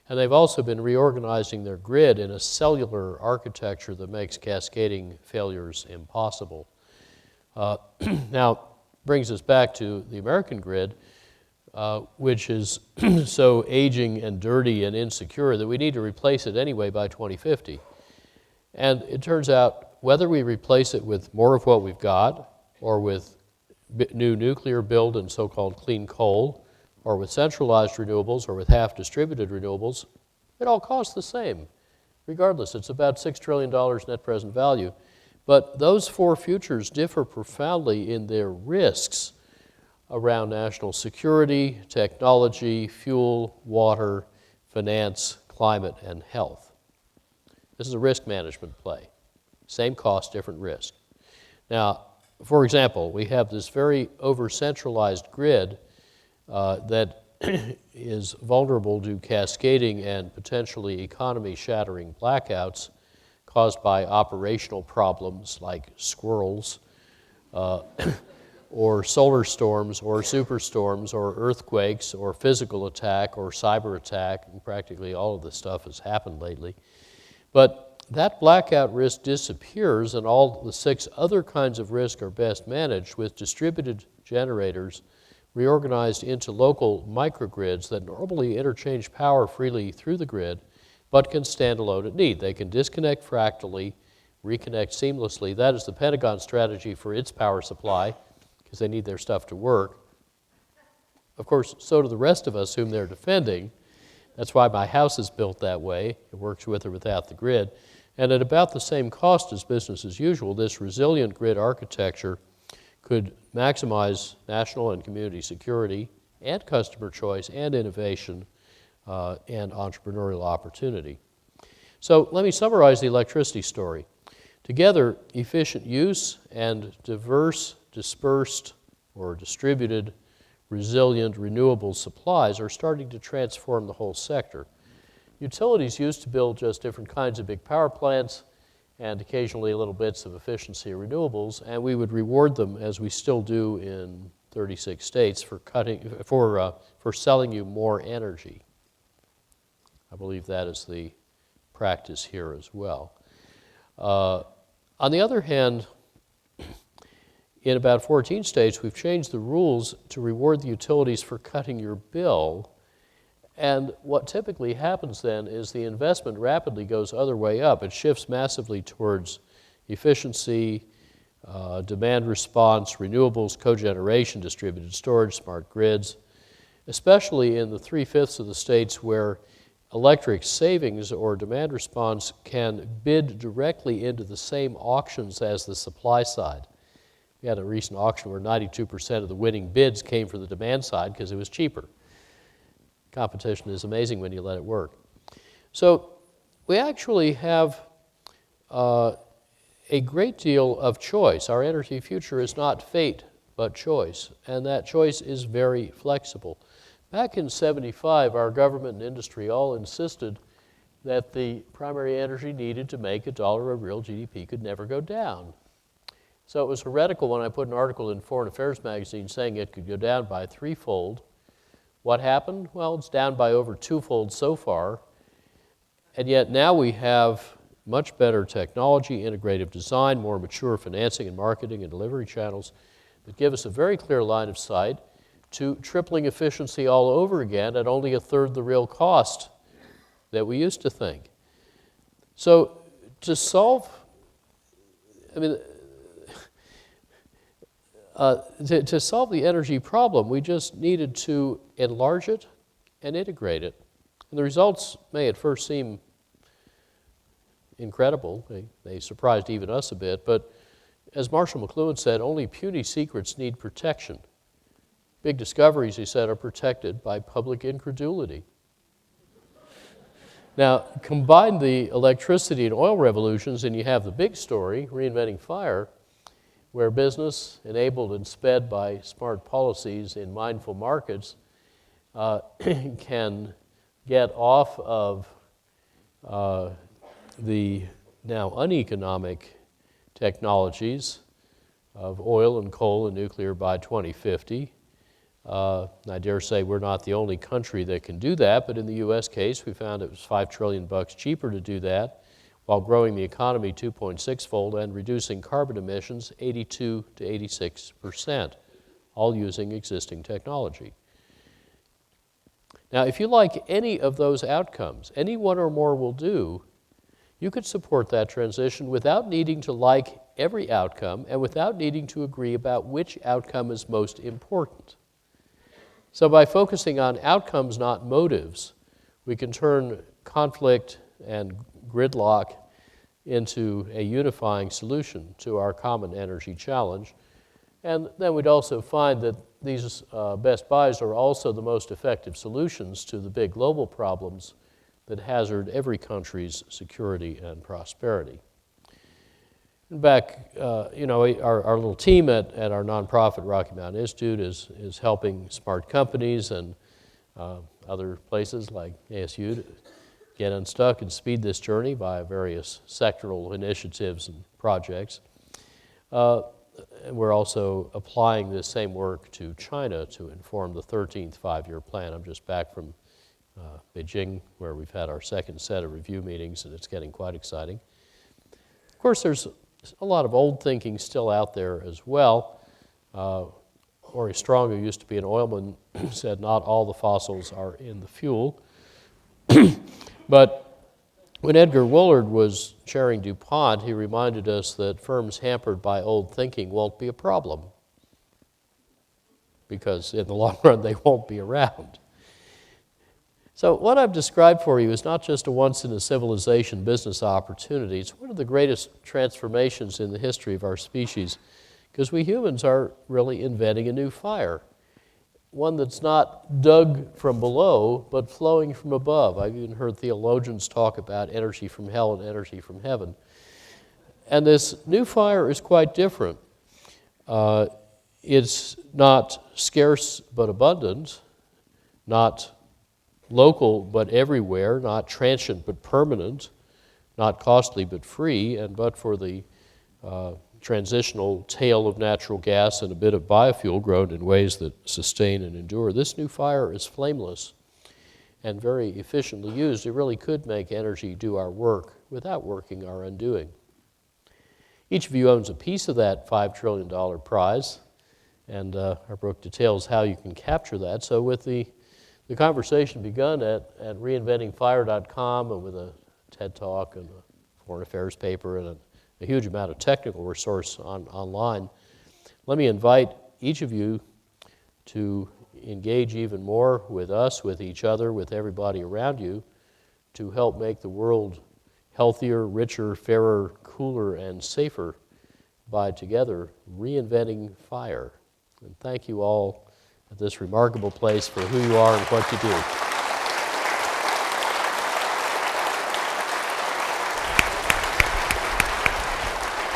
And they've also been reorganizing their grid in a cellular architecture that makes cascading failures impossible. Now, brings us back to the American grid, which is so aging and dirty and insecure that we need to replace it anyway by 2050. And it turns out whether we replace it with more of what we've got, or with new nuclear build and so-called clean coal, or with centralized renewables, or with half-distributed renewables, it all costs the same. Regardless, it's about $6 trillion net present value. But those four futures differ profoundly in their risks around national security, technology, fuel, water, finance, climate, and health. This is a risk management play. Same cost, different risk. Now, for example, we have this very over-centralized grid that is vulnerable to cascading and potentially economy-shattering blackouts caused by operational problems like squirrels, or solar storms, or superstorms, or earthquakes, or physical attack, or cyber attack, and practically all of this stuff has happened lately. But that blackout risk disappears, and all the 6 other kinds of risk are best managed with distributed generators reorganized into local microgrids that normally interchange power freely through the grid, but can stand alone at need. They can disconnect fractally, reconnect seamlessly. That is the Pentagon strategy for its power supply, because they need their stuff to work. Of course, so do the rest of us whom they're defending. That's why my house is built that way. It works with or without the grid. And at about the same cost as business as usual, this resilient grid architecture could maximize national and community security and customer choice and innovation and entrepreneurial opportunity. So let me summarize the electricity story. Together, efficient use and diverse, dispersed, or distributed, resilient, renewable supplies are starting to transform the whole sector. Utilities used to build just different kinds of big power plants and occasionally little bits of efficiency or renewables, and we would reward them, as we still do in 36 states, for selling you more energy. I believe that is the practice here as well. On the other hand, in about 14 states, we've changed the rules to reward the utilities for cutting your bill. And what typically happens then is the investment rapidly goes other way up. It shifts massively towards efficiency, demand response, renewables, cogeneration, distributed storage, smart grids, especially in the 3/5 of the states where electric savings or demand response can bid directly into the same auctions as the supply side. We had a recent auction where 92% of the winning bids came from the demand side because it was cheaper. Competition is amazing when you let it work. So we actually have a great deal of choice. Our energy future is not fate, but choice, and that choice is very flexible. Back in '75, our government and industry all insisted that the primary energy needed to make $1 of real GDP could never go down. So it was heretical when I put an article in Foreign Affairs magazine saying it could go down by 3-fold. What happened? Well, it's down by over 2-fold so far, and yet now we have much better technology, integrative design, more mature financing and marketing and delivery channels that give us a very clear line of sight to tripling efficiency all over again at only 1/3 the real cost that we used to think. So to solve, to solve the energy problem, we just needed to enlarge it and integrate it. And the results may at first seem incredible. They surprised even us a bit, but as Marshall McLuhan said, only puny secrets need protection. Big discoveries, he said, are protected by public incredulity. Now, combine the electricity and oil revolutions, and you have the big story, reinventing fire, where business, enabled and sped by smart policies in mindful markets, can get off of the now uneconomic technologies of oil and coal and nuclear by 2050. I dare say we're not the only country that can do that, but in the U.S. case, we found it was $5 trillion cheaper to do that while growing the economy 2.6-fold and reducing carbon emissions 82 to 86%, all using existing technology. Now, if you like any of those outcomes, any one or more will do, you could support that transition without needing to like every outcome and without needing to agree about which outcome is most important. So by focusing on outcomes, not motives, we can turn conflict and gridlock into a unifying solution to our common energy challenge. And then we'd also find that these best buys are also the most effective solutions to the big global problems that hazard every country's security and prosperity. Back, our little team at our nonprofit Rocky Mountain Institute is helping smart companies and other places like ASU to get unstuck and speed this journey via various sectoral initiatives and projects. And we're also applying this same work to China to inform the 13th five-year plan. I'm just back from Beijing, where we've had our second set of review meetings, and it's getting quite exciting. Of course, there's a lot of old thinking still out there as well. Ori Strong, who used to be an oilman, said not all the fossils are in the fuel. But when Edgar Woolard was chairing DuPont, he reminded us that firms hampered by old thinking won't be a problem, because in the long run they won't be around. So what I've described for you is not just a once-in-a-civilization business opportunity. It's one of the greatest transformations in the history of our species, because we humans are really inventing a new fire, one that's not dug from below, but flowing from above. I've even heard theologians talk about energy from hell and energy from heaven. And this new fire is quite different. It's not scarce but abundant, not local but everywhere, not transient but permanent, not costly but free, and but for the transitional tail of natural gas and a bit of biofuel grown in ways that sustain and endure. This new fire is flameless and very efficiently used. It really could make energy do our work without working our undoing. Each of you owns a piece of that $5 trillion prize, and our book details how you can capture that. So with the conversation begun at reinventingfire.com and with a TED Talk and a foreign affairs paper and a huge amount of technical resource online, let me invite each of you to engage even more with us, with each other, with everybody around you, to help make the world healthier, richer, fairer, cooler, and safer by together reinventing fire. And thank you all at this remarkable place for who you are and what you do.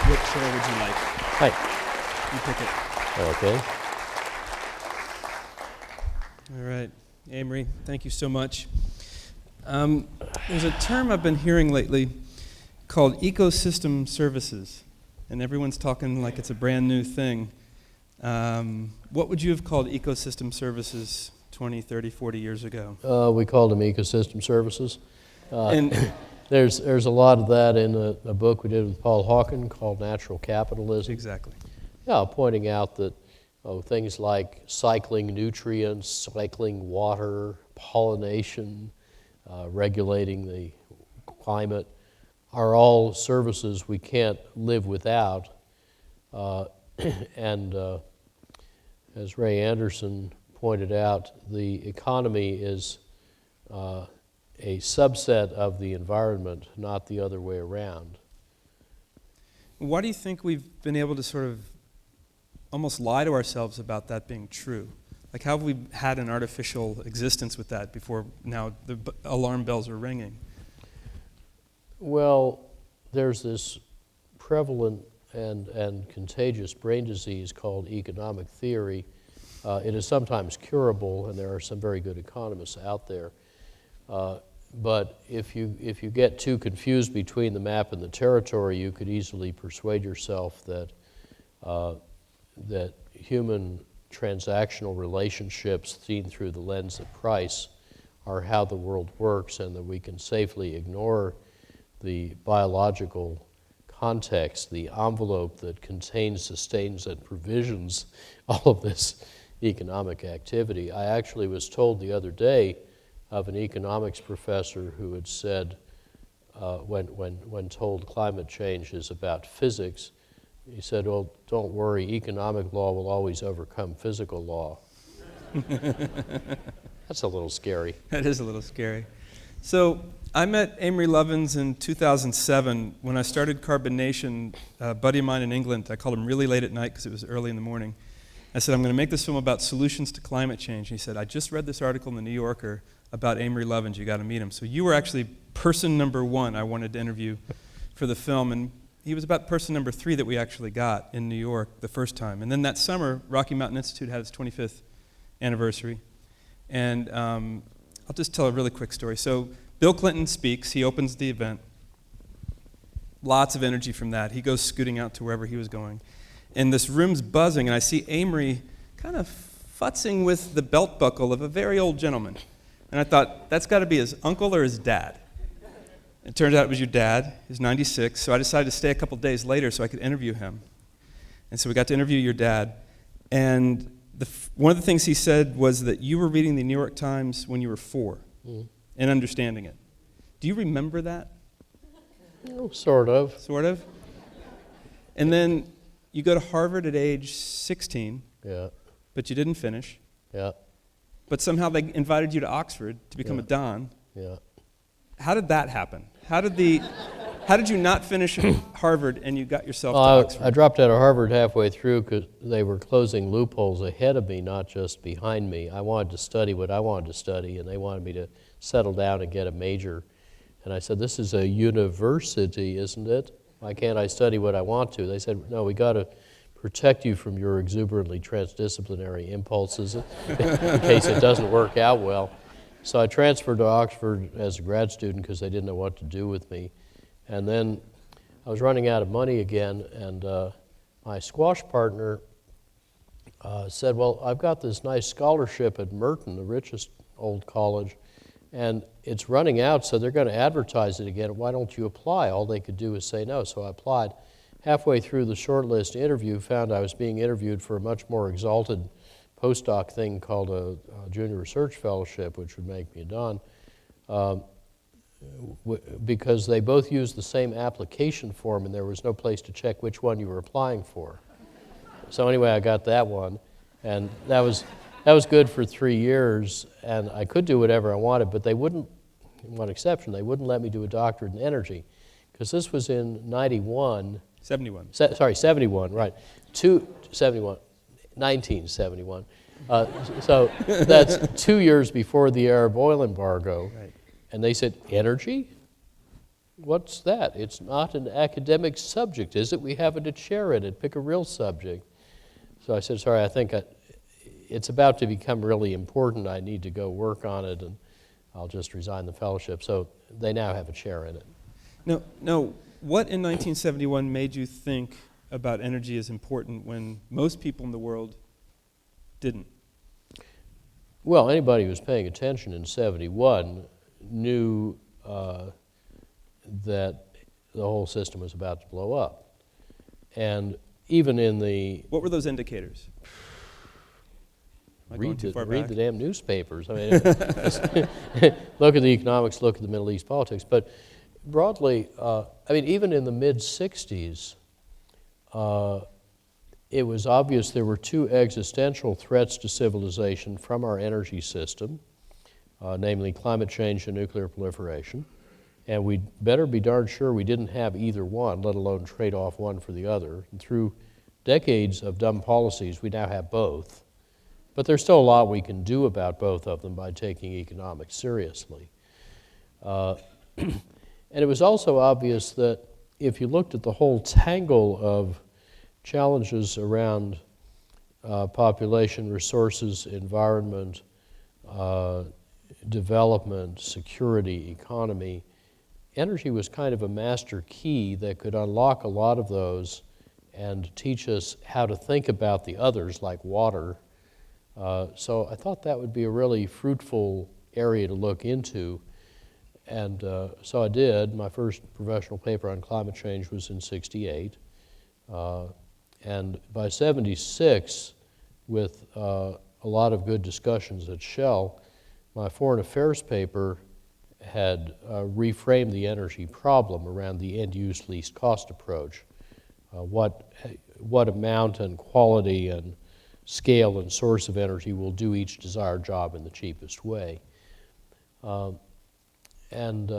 What chair would you like? Hi. You pick it. Okay. All right. Amory, thank you so much. There's a term I've been hearing lately called ecosystem services, and everyone's talking like it's a brand new thing. What would you have called ecosystem services 20, 30, 40 years ago? We called them ecosystem services. And There's a lot of that in a book we did with Paul Hawken called Natural Capitalism. exactly. Yeah, pointing out that things like cycling nutrients, cycling water, pollination, regulating the climate are all services we can't live without. And as Ray Anderson pointed out, the economy is a subset of the environment, not the other way around. Why do you think we've been able to sort of almost lie to ourselves about that being true? Like, how have we had an artificial existence with that before now the alarm bells are ringing? Well, there's this prevalent and contagious brain disease called economic theory. It is sometimes curable, and there are some very good economists out there. But if you get too confused between the map and the territory, you could easily persuade yourself that that human transactional relationships seen through the lens of price are how the world works, and that we can safely ignore the biological context, the envelope that contains, sustains, and provisions all of this economic activity. I actually was told the other day of an economics professor who had said, when told climate change is about physics, he said, "Well, don't worry, economic law will always overcome physical law." That's a little scary. That is a little scary. So I met Amory Lovins in 2007 when I started Carbonation. A buddy of mine in England, I called him really late at night because it was early in the morning. I said, I'm going to make this film about solutions to climate change. And he said, I just read this article in the New Yorker about Amory Lovins. You got to meet him. So you were actually person number one I wanted to interview for the film. And he was about person number 3 that we actually got in New York the first time. And then that summer, Rocky Mountain Institute had its 25th anniversary. And I'll just tell a really quick story. So Bill Clinton speaks. He opens the event. Lots of energy from that. He goes scooting out to wherever he was going. And this room's buzzing, and I see Amory kind of futzing with the belt buckle of a very old gentleman. And I thought, that's got to be his uncle or his dad. It turns out it was your dad. He's 96, so I decided to stay a couple days later so I could interview him. And so we got to interview your dad. And one of the things he said was that you were reading the New York Times when you were 4 and understanding it. Do you remember that? Oh, sort of. Sort of? And then you go to Harvard at age 16, Yeah, but you didn't finish. yeah, But somehow they invited you to Oxford to become Yeah. a Don. yeah. How did that happen? How did you not finish Harvard and you got yourself to Oxford? I dropped out of Harvard halfway through because they were closing loopholes ahead of me, not just behind me. I wanted to study what I wanted to study, and they wanted me to settle down and get a major. And I said, this is a university, isn't it? Why can't I study what I want to? They said, no, we got to protect you from your exuberantly transdisciplinary impulses in case it doesn't work out well. So I transferred to Oxford as a grad student because they didn't know what to do with me. And then I was running out of money again, and my squash partner said, well, I've got this nice scholarship at Merton, the richest old college, and it's running out, so they're going to advertise it again. Why don't you apply? All they could do is say no, so I applied. Halfway through the shortlist interview, found I was being interviewed for a much more exalted postdoc thing called a junior research fellowship, which would make me a Don, because they both used the same application form and there was no place to check which one you were applying for. So anyway, I got that one, and that was good for 3 years, and I could do whatever I wanted, but they wouldn't, one exception, they wouldn't let me do a doctorate in energy, because this was in 91. 71. 71, right. 1971. So that's 2 years before the Arab oil embargo. Right. And they said, energy? What's that? It's not an academic subject, is it? We haven't a chair in it. Pick a real subject. So I said, sorry, I think it's about to become really important. I need to go work on it, and I'll just resign the fellowship. So they now have a chair in it. No. What in 1971 made you think about energy as important when most people in the world didn't? Well, anybody who was paying attention in 71 knew that the whole system was about to blow up. And even in the... What were those indicators? Am I going too far read back? the damn newspapers. I mean, look at the economics, look at the Middle East politics. But broadly, even in the mid-'60s, it was obvious there were 2 existential threats to civilization from our energy system, namely climate change and nuclear proliferation. And we'd better be darn sure we didn't have either one, let alone trade off one for the other. And through decades of dumb policies, we now have both. But there's still a lot we can do about both of them by taking economics seriously. And it was also obvious that if you looked at the whole tangle of challenges around population, resources, environment, development, security, economy, energy was kind of a master key that could unlock a lot of those and teach us how to think about the others, like water. So I thought that would be a really fruitful area to look into. And so I did. My first professional paper on climate change was in '68. And by '76, with a lot of good discussions at Shell, my foreign affairs paper had reframed the energy problem around the end-use least cost approach. What amount and quality and scale and source of energy will do each desired job in the cheapest way. And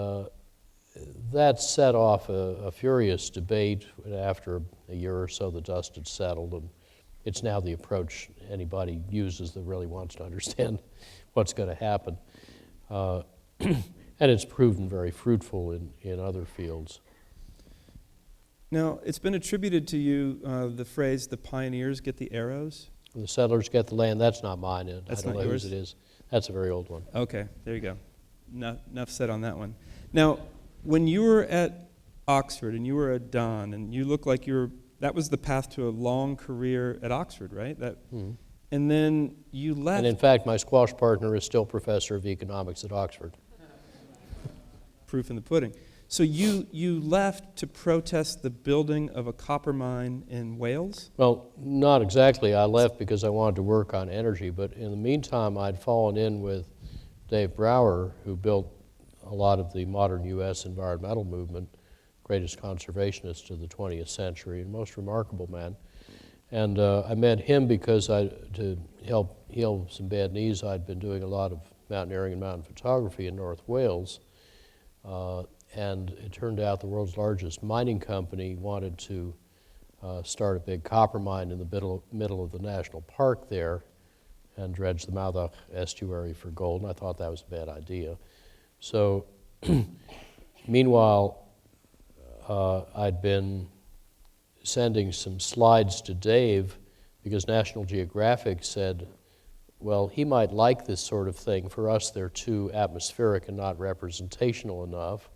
that set off a furious debate. After a year or so, the dust had settled, and it's now the approach anybody uses that really wants to understand what's going to happen. And it's proven very fruitful in other fields. Now, it's been attributed to you the phrase, the pioneers get the arrows. The settlers get the land. That's not mine. That's I don't not know yours? whose it is. That's a very old one. Okay, there you go. Enough said on that one. Now, when you were at Oxford and you were a Don, and you look like that was the path to a long career at Oxford, right? And then you left. And in fact, my squash partner is still professor of economics at Oxford. Proof in the pudding. So you left to protest the building of a copper mine in Wales? Well, not exactly. I left because I wanted to work on energy, but in the meantime, I'd fallen in with Dave Brower, who built a lot of the modern U.S. environmental movement, greatest conservationist of the 20th century, and most remarkable man. And I met him because to help heal some bad knees, I'd been doing a lot of mountaineering and mountain photography in North Wales. And it turned out the world's largest mining company wanted to start a big copper mine in the middle of the national park there and dredge the Moudach estuary for gold, and I thought that was a bad idea. So meanwhile, I'd been sending some slides to Dave because National Geographic said, well, he might like this sort of thing. For us, they're too atmospheric and not representational enough.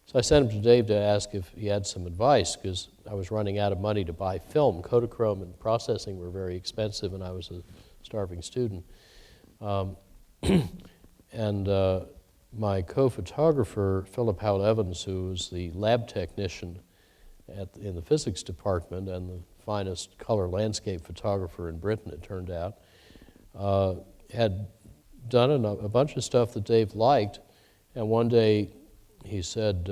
So I sent him to Dave to ask if he had some advice, because I was running out of money to buy film. Kodachrome and processing were very expensive, and I was a starving student. And my co-photographer, Philip Howell Evans, who was the lab technician in the physics department and the finest color landscape photographer in Britain, it turned out, had done a bunch of stuff that Dave liked. And one day he said,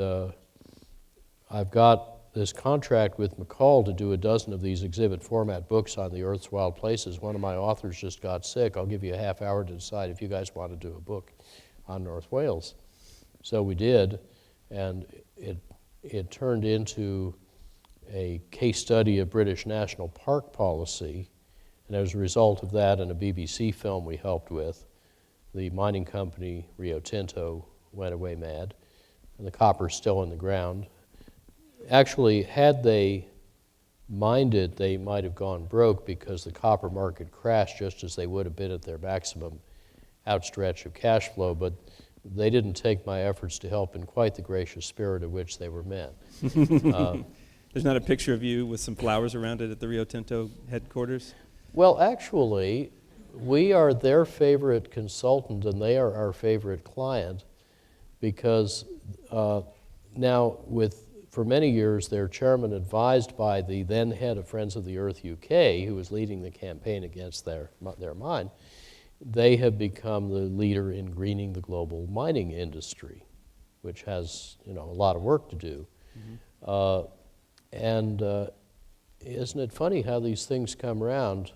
I've got this contract with McCall to do a dozen of these exhibit format books on the Earth's wild places. One of my authors just got sick. I'll give you a half hour to decide if you guys want to do a book on North Wales. So we did, and it turned into a case study of British national park policy. And as a result of that and a BBC film we helped with, the mining company Rio Tinto went away mad, and the copper's still in the ground. Actually, had they mined it, they might have gone broke because the copper market crashed just as they would have been at their maximum outstretch of cash flow, but they didn't take my efforts to help in quite the gracious spirit of which they were meant. There's not a picture of you with some flowers around it at the Rio Tinto headquarters? Well, actually, we are their favorite consultant and they are our favorite client, because now for many years their chairman, advised by the then head of Friends of the Earth UK, who was leading the campaign against their mine, they have become the leader in greening the global mining industry, which has a lot of work to do. Mm-hmm. And isn't it funny how these things come around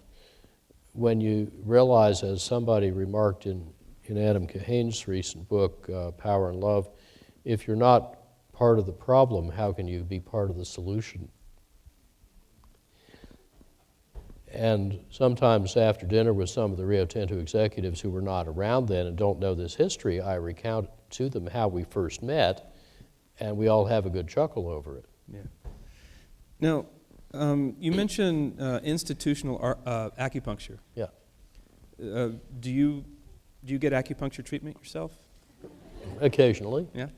when you realize, as somebody remarked in Adam Kahane's recent book, Power and Love, if you're not part of the problem, how can you be part of the solution? And sometimes after dinner with some of the Rio Tinto executives who were not around then and don't know this history, I recount to them how we first met, and we all have a good chuckle over it. Yeah. Now, you mentioned institutional acupuncture. Yeah. Do you get acupuncture treatment yourself? Occasionally. Yeah.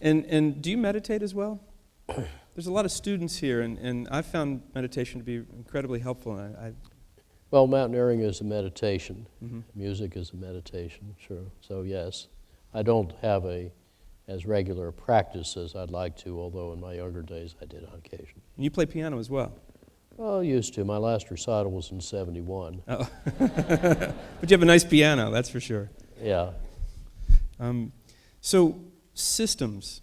And do you meditate as well? There's a lot of students here, and I've found meditation to be incredibly helpful. Well, mountaineering is a meditation. Mm-hmm. Music is a meditation, sure. So yes, I don't have as regular a practice as I'd like to, although in my younger days I did on occasion. And you play piano as well? Oh, used to. My last recital was in '71. Oh. But you have a nice piano, that's for sure. Yeah. So, systems.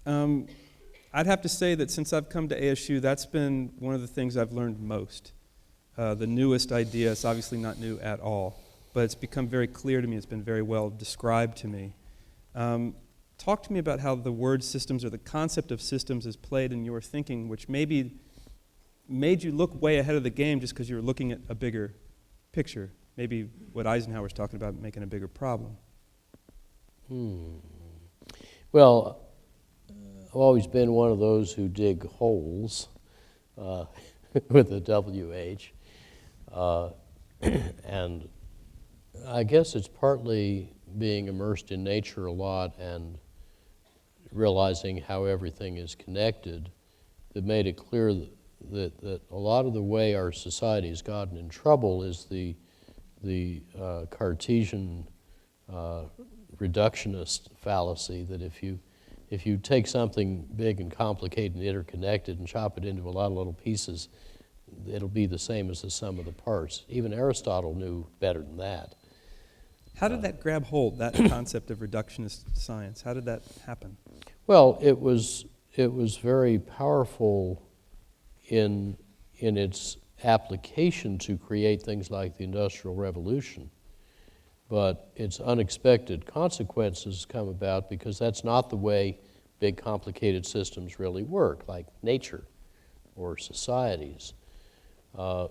I'd have to say that since I've come to ASU, that's been one of the things I've learned most. The newest idea, it's obviously not new at all, but it's become very clear to me, it's been very well described to me. talk to me about how the word systems or the concept of systems is played in your thinking, which maybe made you look way ahead of the game just because you were looking at a bigger picture. Maybe what Eisenhower's talking about, making a bigger problem. Well, I've always been one of those who dig holes with a WH. And I guess it's partly being immersed in nature a lot and realizing how everything is connected that made it clear that a lot of the way our society has gotten in trouble is the Cartesian reductionist fallacy that if you take something big and complicated and interconnected and chop it into a lot of little pieces, it'll be the same as the sum of the parts. Even Aristotle knew better than that. How did that grab hold, that concept of reductionist science? How did that happen? Well, it was very powerful in its application to create things like the Industrial Revolution. But its unexpected consequences come about because that's not the way big complicated systems really work, like nature or societies. I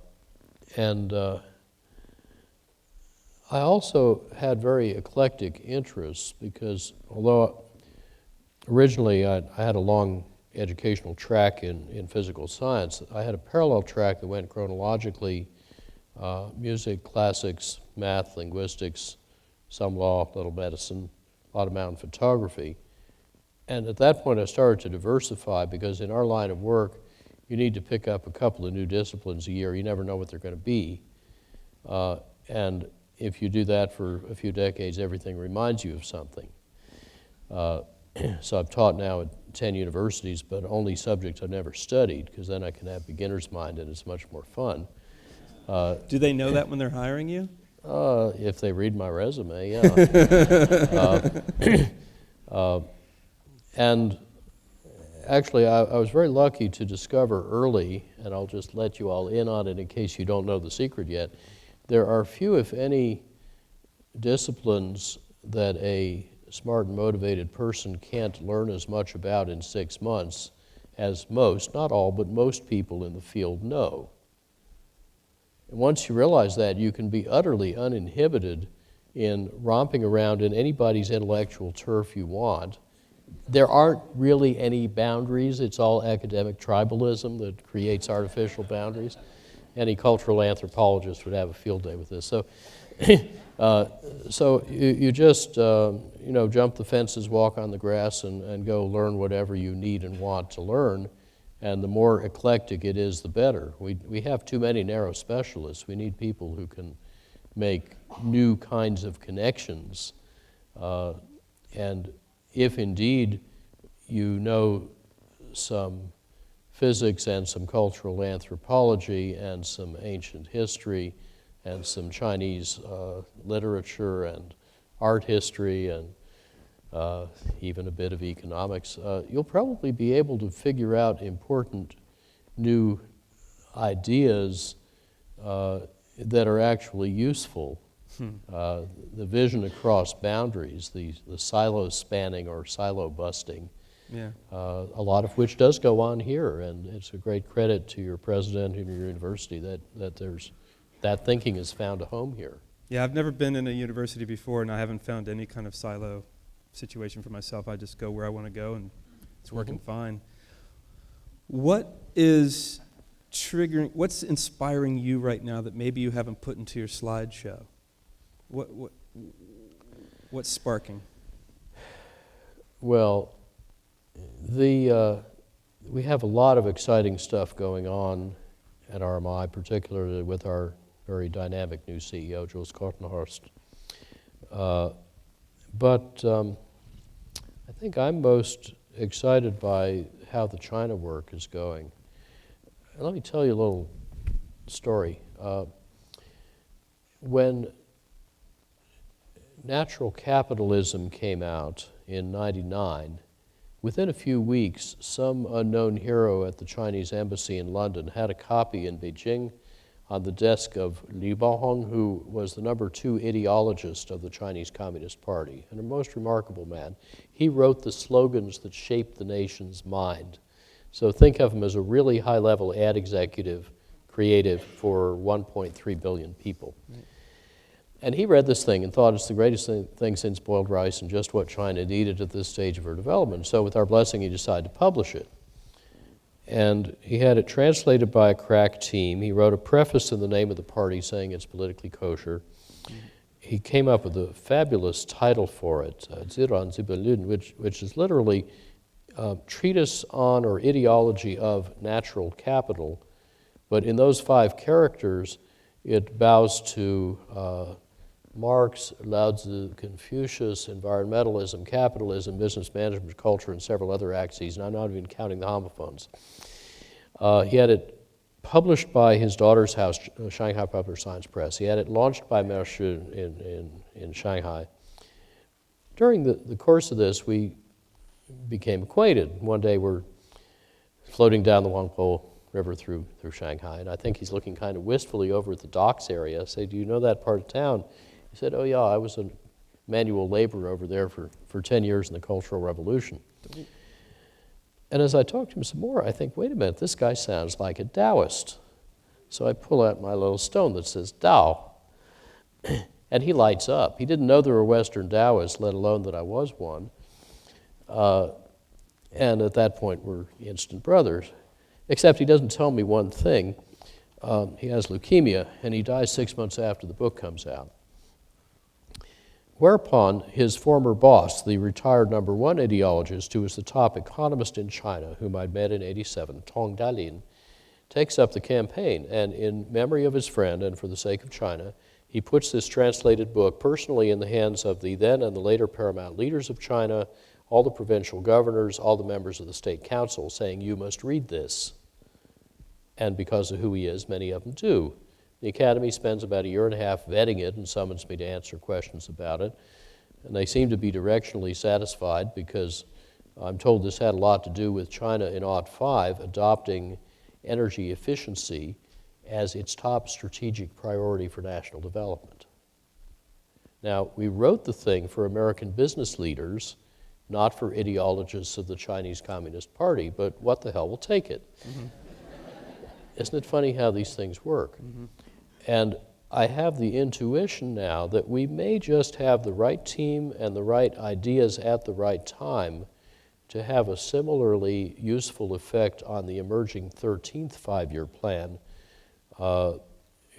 also had very eclectic interests because although originally I had a long educational track in physical science, I had a parallel track that went chronologically, music, classics, math, linguistics, some law, a little medicine, a lot of mountain photography. And at that point I started to diversify because in our line of work you need to pick up a couple of new disciplines a year. You never know what they're going to be. And if you do that for a few decades, everything reminds you of something. So I've taught now at 10 universities, but only subjects I've never studied, because then I can have beginner's mind and it's much more fun. Do they know that when they're hiring you? If they read my resume, yeah. And actually, I was very lucky to discover early, and I'll just let you all in on it in case you don't know the secret yet, there are few, if any, disciplines that a smart and motivated person can't learn as much about in 6 months as most, not all, but most people in the field know. And once you realize that, you can be utterly uninhibited in romping around in anybody's intellectual turf you want. There aren't really any boundaries. It's all academic tribalism that creates artificial boundaries. Any cultural anthropologist would have a field day with this. So, you just jump the fences, walk on the grass, and go learn whatever you need and want to learn. And the more eclectic it is, the better. We have too many narrow specialists. We need people who can make new kinds of connections. And if indeed you know some physics and some cultural anthropology and some ancient history and some Chinese literature and art history and even a bit of economics, you'll probably be able to figure out important new ideas that are actually useful. The vision across boundaries, the silo spanning or silo busting, Yeah. a lot of which does go on here, and it's a great credit to your president and your university that thinking has found a home here. Yeah, I've never been in a university before, and I haven't found any kind of silo situation for myself. I just go where I want to go, and it's working fine. What is what's inspiring you right now that maybe you haven't put into your slideshow? What's sparking? Well, we have a lot of exciting stuff going on at RMI, particularly with our very dynamic new CEO, Jules Kortenhorst. But I think I'm most excited by how the China work is going. And let me tell you a little story. When natural capitalism came out in '99, within a few weeks, some unknown hero at the Chinese embassy in London had a copy in Beijing on the desk of Li Baohong, who was the #2 ideologist of the Chinese Communist Party, and a most remarkable man. He wrote the slogans that shaped the nation's mind. So think of him as a really high-level ad executive, creative for 1.3 billion people. Right. And he read this thing and thought it's the greatest thing since boiled rice and just what China needed at this stage of her development. So with our blessing, he decided to publish it. And he had it translated by a crack team. He wrote a preface in the name of the party saying it's politically kosher. He came up with a fabulous title for it, Ziran Zibelun, which is literally treatise on or ideology of natural capital. But in those 5 characters, it bows to Marx, Lao Tzu, Confucius, environmentalism, capitalism, business management, culture, and several other axes, and I'm not even counting the homophones. He had it published by his daughter's house, Shanghai Popular Science Press. He had it launched by Mershi in Shanghai. During the course of this, we became acquainted. One day we're floating down the Huangpu River through Shanghai, and I think he's looking kind of wistfully over at the docks area. I say, "Do you know that part of town?" He said, "Oh yeah, I was a manual laborer over there for 10 years in the Cultural Revolution." And as I talked to him some more, I think, wait a minute, this guy sounds like a Taoist. So I pull out my little stone that says Tao, and he lights up. He didn't know there were Western Taoists, let alone that I was one. And at that point, we're instant brothers. Except he doesn't tell me one thing. He has leukemia, and he dies 6 months after the book comes out. Whereupon his former boss, the retired #1 ideologist, who was the top economist in China, whom I'd met in '87, Tong Dalin, takes up the campaign. And in memory of his friend and for the sake of China, he puts this translated book personally in the hands of the then and the later paramount leaders of China, all the provincial governors, all the members of the state council, saying, "You must read this." And because of who he is, many of them do. The Academy spends about 1.5 years vetting it and summons me to answer questions about it. And they seem to be directionally satisfied because I'm told this had a lot to do with China in '05 adopting energy efficiency as its top strategic priority for national development. Now, we wrote the thing for American business leaders, not for ideologists of the Chinese Communist Party, but what the hell will take it? Mm-hmm. Isn't it funny how these things work? Mm-hmm. And I have the intuition now that we may just have the right team and the right ideas at the right time to have a similarly useful effect on the emerging 13th five-year plan,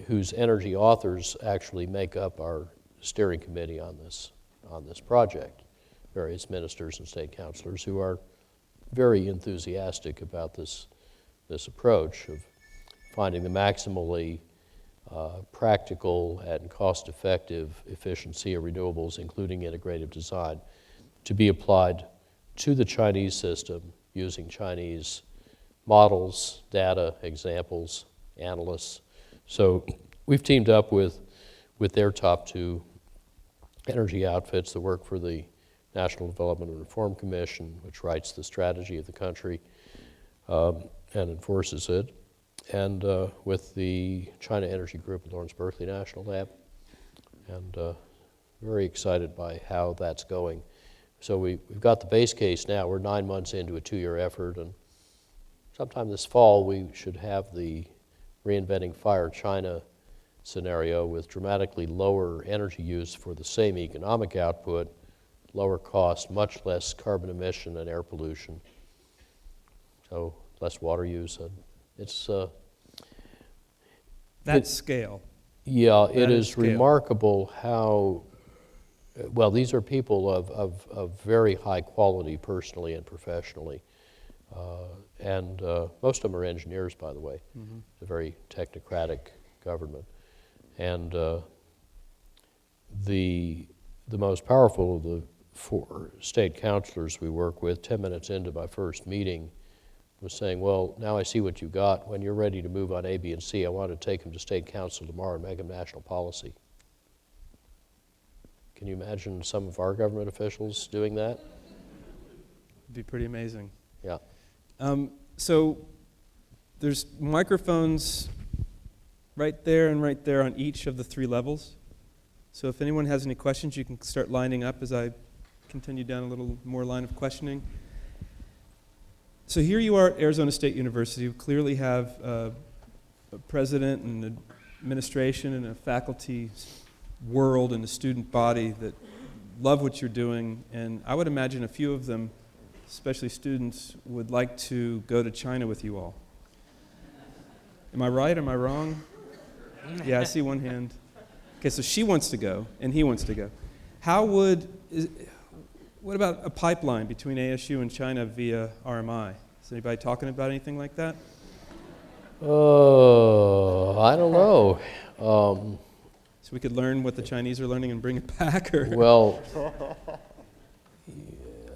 whose energy authors actually make up our steering committee on this project. Various ministers and state councilors who are very enthusiastic about this approach of finding the maximally practical and cost-effective efficiency of renewables, including integrative design, to be applied to the Chinese system using Chinese models, data, examples, analysts. So we've teamed up with their top 2 energy outfits that work for the National Development and Reform Commission, which writes the strategy of the country and enforces it, and with the China Energy Group at Lawrence Berkeley National Lab, and very excited by how that's going. So we've got the base case now. We're 9 months into a 2-year effort, and sometime this fall we should have the Reinventing Fire China scenario with dramatically lower energy use for the same economic output, lower cost, much less carbon emission and air pollution, so less water use. And it's that scale. Yeah, it is scale. Remarkable how well these are people of very high quality personally and professionally, and most of them are engineers, by the way. Mm-hmm. It's a very technocratic government, and the most powerful of the 4 state councilors we work with, 10 minutes into my first meeting, was saying, "Well, now I see what you got. When you're ready to move on A, B, and C, I want to take them to state council tomorrow and make them national policy." Can you imagine some of our government officials doing that? It'd be pretty amazing. Yeah. So there's microphones right there and right there on each of the 3 levels. So if anyone has any questions, you can start lining up as I continue down a little more line of questioning. So here you are at Arizona State University. You clearly have a president and an administration and a faculty world and a student body that love what you're doing, and I would imagine a few of them, especially students, would like to go to China with you all. Am I right? Am I wrong? Yeah, I see one hand. Okay, so she wants to go, and he wants to go. What about a pipeline between ASU and China via RMI? Is anybody talking about anything like that? I don't know. So we could learn what the Chinese are learning and bring it back, or? Well,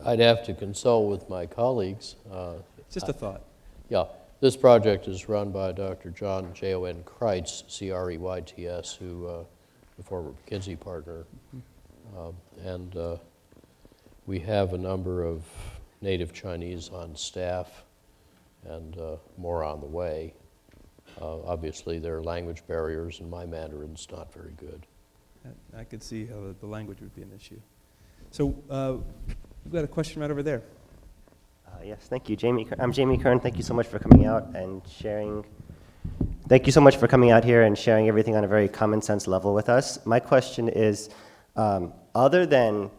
I'd have to consult with my colleagues. Just a thought. Yeah, this project is run by Dr. John J.O.N. Kreitz, C-R-E-Y-T-S, who the former McKinsey partner, and we have a number of native Chinese on staff and more on the way. Obviously, there are language barriers, and my Mandarin's not very good. I could see how the language would be an issue. So we've got a question right over there. Yes, thank you, Jamie. I'm Jamie Kern. Thank you so much for coming out and sharing. Thank you so much for coming out here and sharing everything on a very common sense level with us. My question is, other than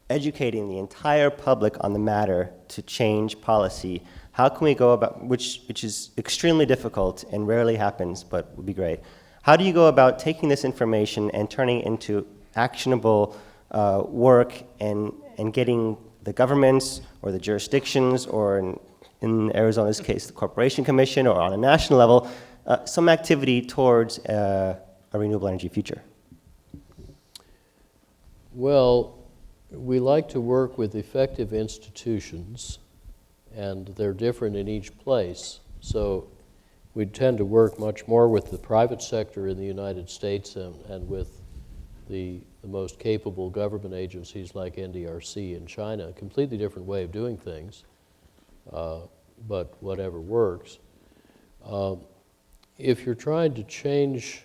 educating the entire public on the matter to change policy, how can we go about, which is extremely difficult and rarely happens, but would be great. How do you go about taking this information and turning it into actionable work and getting the governments or the jurisdictions, or in Arizona's case, the Corporation Commission, or on a national level, some activity towards a renewable energy future? Well, we like to work with effective institutions, and they're different in each place. So we tend to work much more with the private sector in the United States and with the most capable government agencies like NDRC in China. A completely different way of doing things, but whatever works. If you're trying to change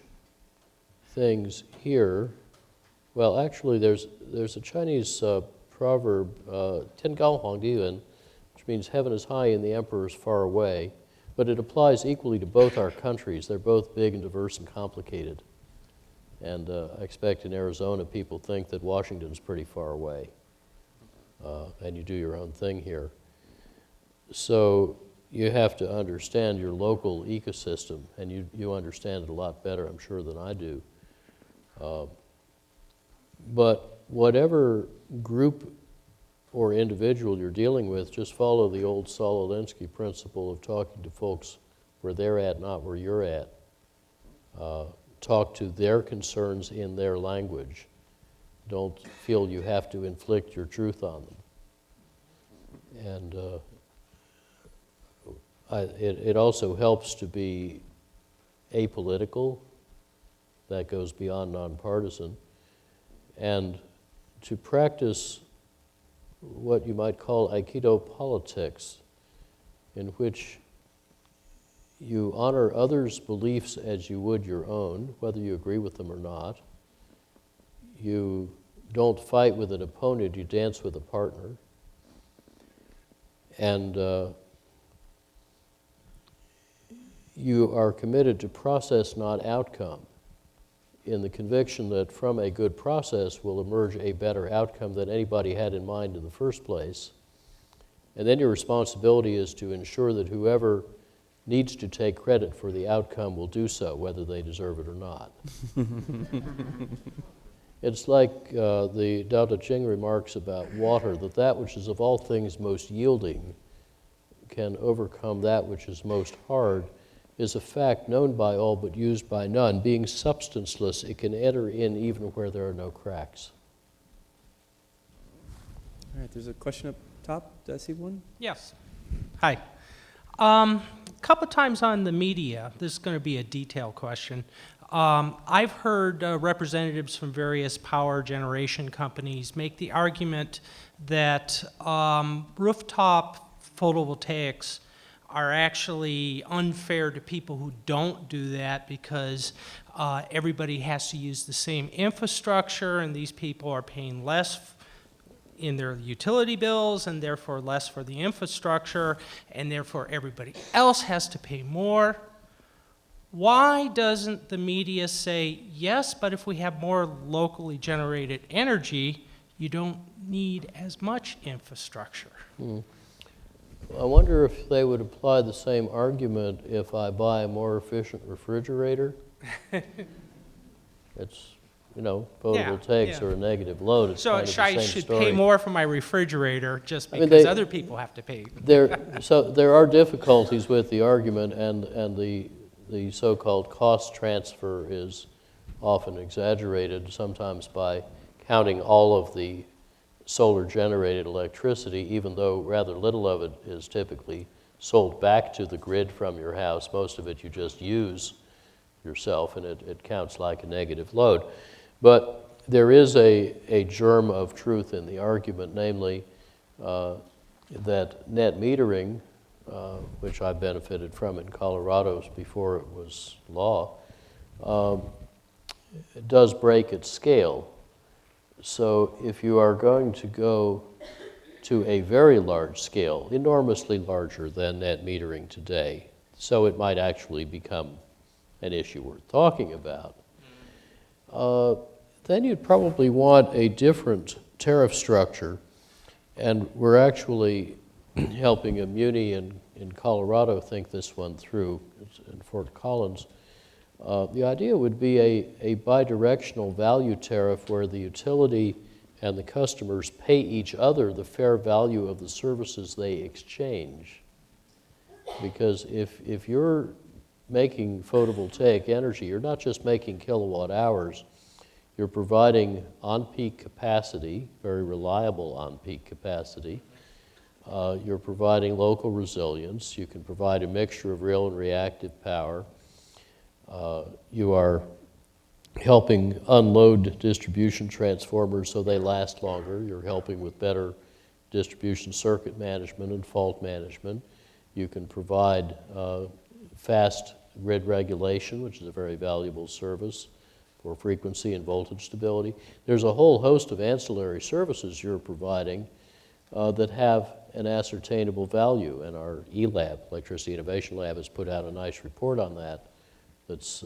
things here, well, actually, there's a Chinese proverb, "Ten Gao Huang Di Yun," which means heaven is high and the emperor is far away, but it applies equally to both our countries. They're both big and diverse and complicated. And I expect in Arizona people think that Washington's pretty far away, and you do your own thing here. So you have to understand your local ecosystem, and you understand it a lot better, I'm sure, than I do. But whatever group or individual you're dealing with, just follow the old Saul Alinsky principle of talking to folks where they're at, not where you're at. Talk to their concerns in their language. Don't feel you have to inflict your truth on them. And it also helps to be apolitical. That goes beyond nonpartisan. And to practice what you might call Aikido politics, in which you honor others' beliefs as you would your own, whether you agree with them or not. You don't fight with an opponent, you dance with a partner. And you are committed to process, not outcome, in the conviction that from a good process will emerge a better outcome than anybody had in mind in the first place. And then your responsibility is to ensure that whoever needs to take credit for the outcome will do so, whether they deserve it or not. It's like the Tao Te Ching remarks about water, that which is of all things most yielding can overcome that which is most hard, is a fact known by all but used by none. Being substanceless, it can enter in even where there are no cracks. All right, there's a question up top. Did I see one? Yes. Hi. Couple times on the media, this is going to be a detailed question. I've heard representatives from various power generation companies make the argument that rooftop photovoltaics are actually unfair to people who don't do that because everybody has to use the same infrastructure, and these people are paying less in their utility bills and therefore less for the infrastructure, and therefore everybody else has to pay more. Why doesn't the media say, yes, but if we have more locally generated energy, you don't need as much infrastructure? I wonder if they would apply the same argument if I buy a more efficient refrigerator. It's, you know, photovoltaics yeah. are a negative load. It's So kind of the I same should story. pay more for my refrigerator just I mean, because other people have to pay. There are difficulties with the argument, and the so-called cost transfer is often exaggerated, sometimes by counting all of the solar-generated electricity, even though rather little of it is typically sold back to the grid from your house. Most of it you just use yourself, and it counts like a negative load. But there is a germ of truth in the argument, namely that net metering, which I benefited from in Colorado before it was law, it does break its scale. So if you are going to go to a very large scale, enormously larger than net metering today, so it might actually become an issue worth talking about, then you'd probably want a different tariff structure. And we're actually helping a muni in Colorado think this one through, in Fort Collins. The idea would be a bidirectional value tariff where the utility and the customers pay each other the fair value of the services they exchange. Because if you're making photovoltaic energy, you're not just making kilowatt hours, you're providing on-peak capacity, very reliable on-peak capacity. You're providing local resilience. You can provide a mixture of real and reactive power. You are helping unload distribution transformers so they last longer. You're helping with better distribution circuit management and fault management. You can provide fast grid regulation, which is a very valuable service for frequency and voltage stability. There's a whole host of ancillary services you're providing that have an ascertainable value, and our eLab, Electricity Innovation Lab, has put out a nice report on that that's,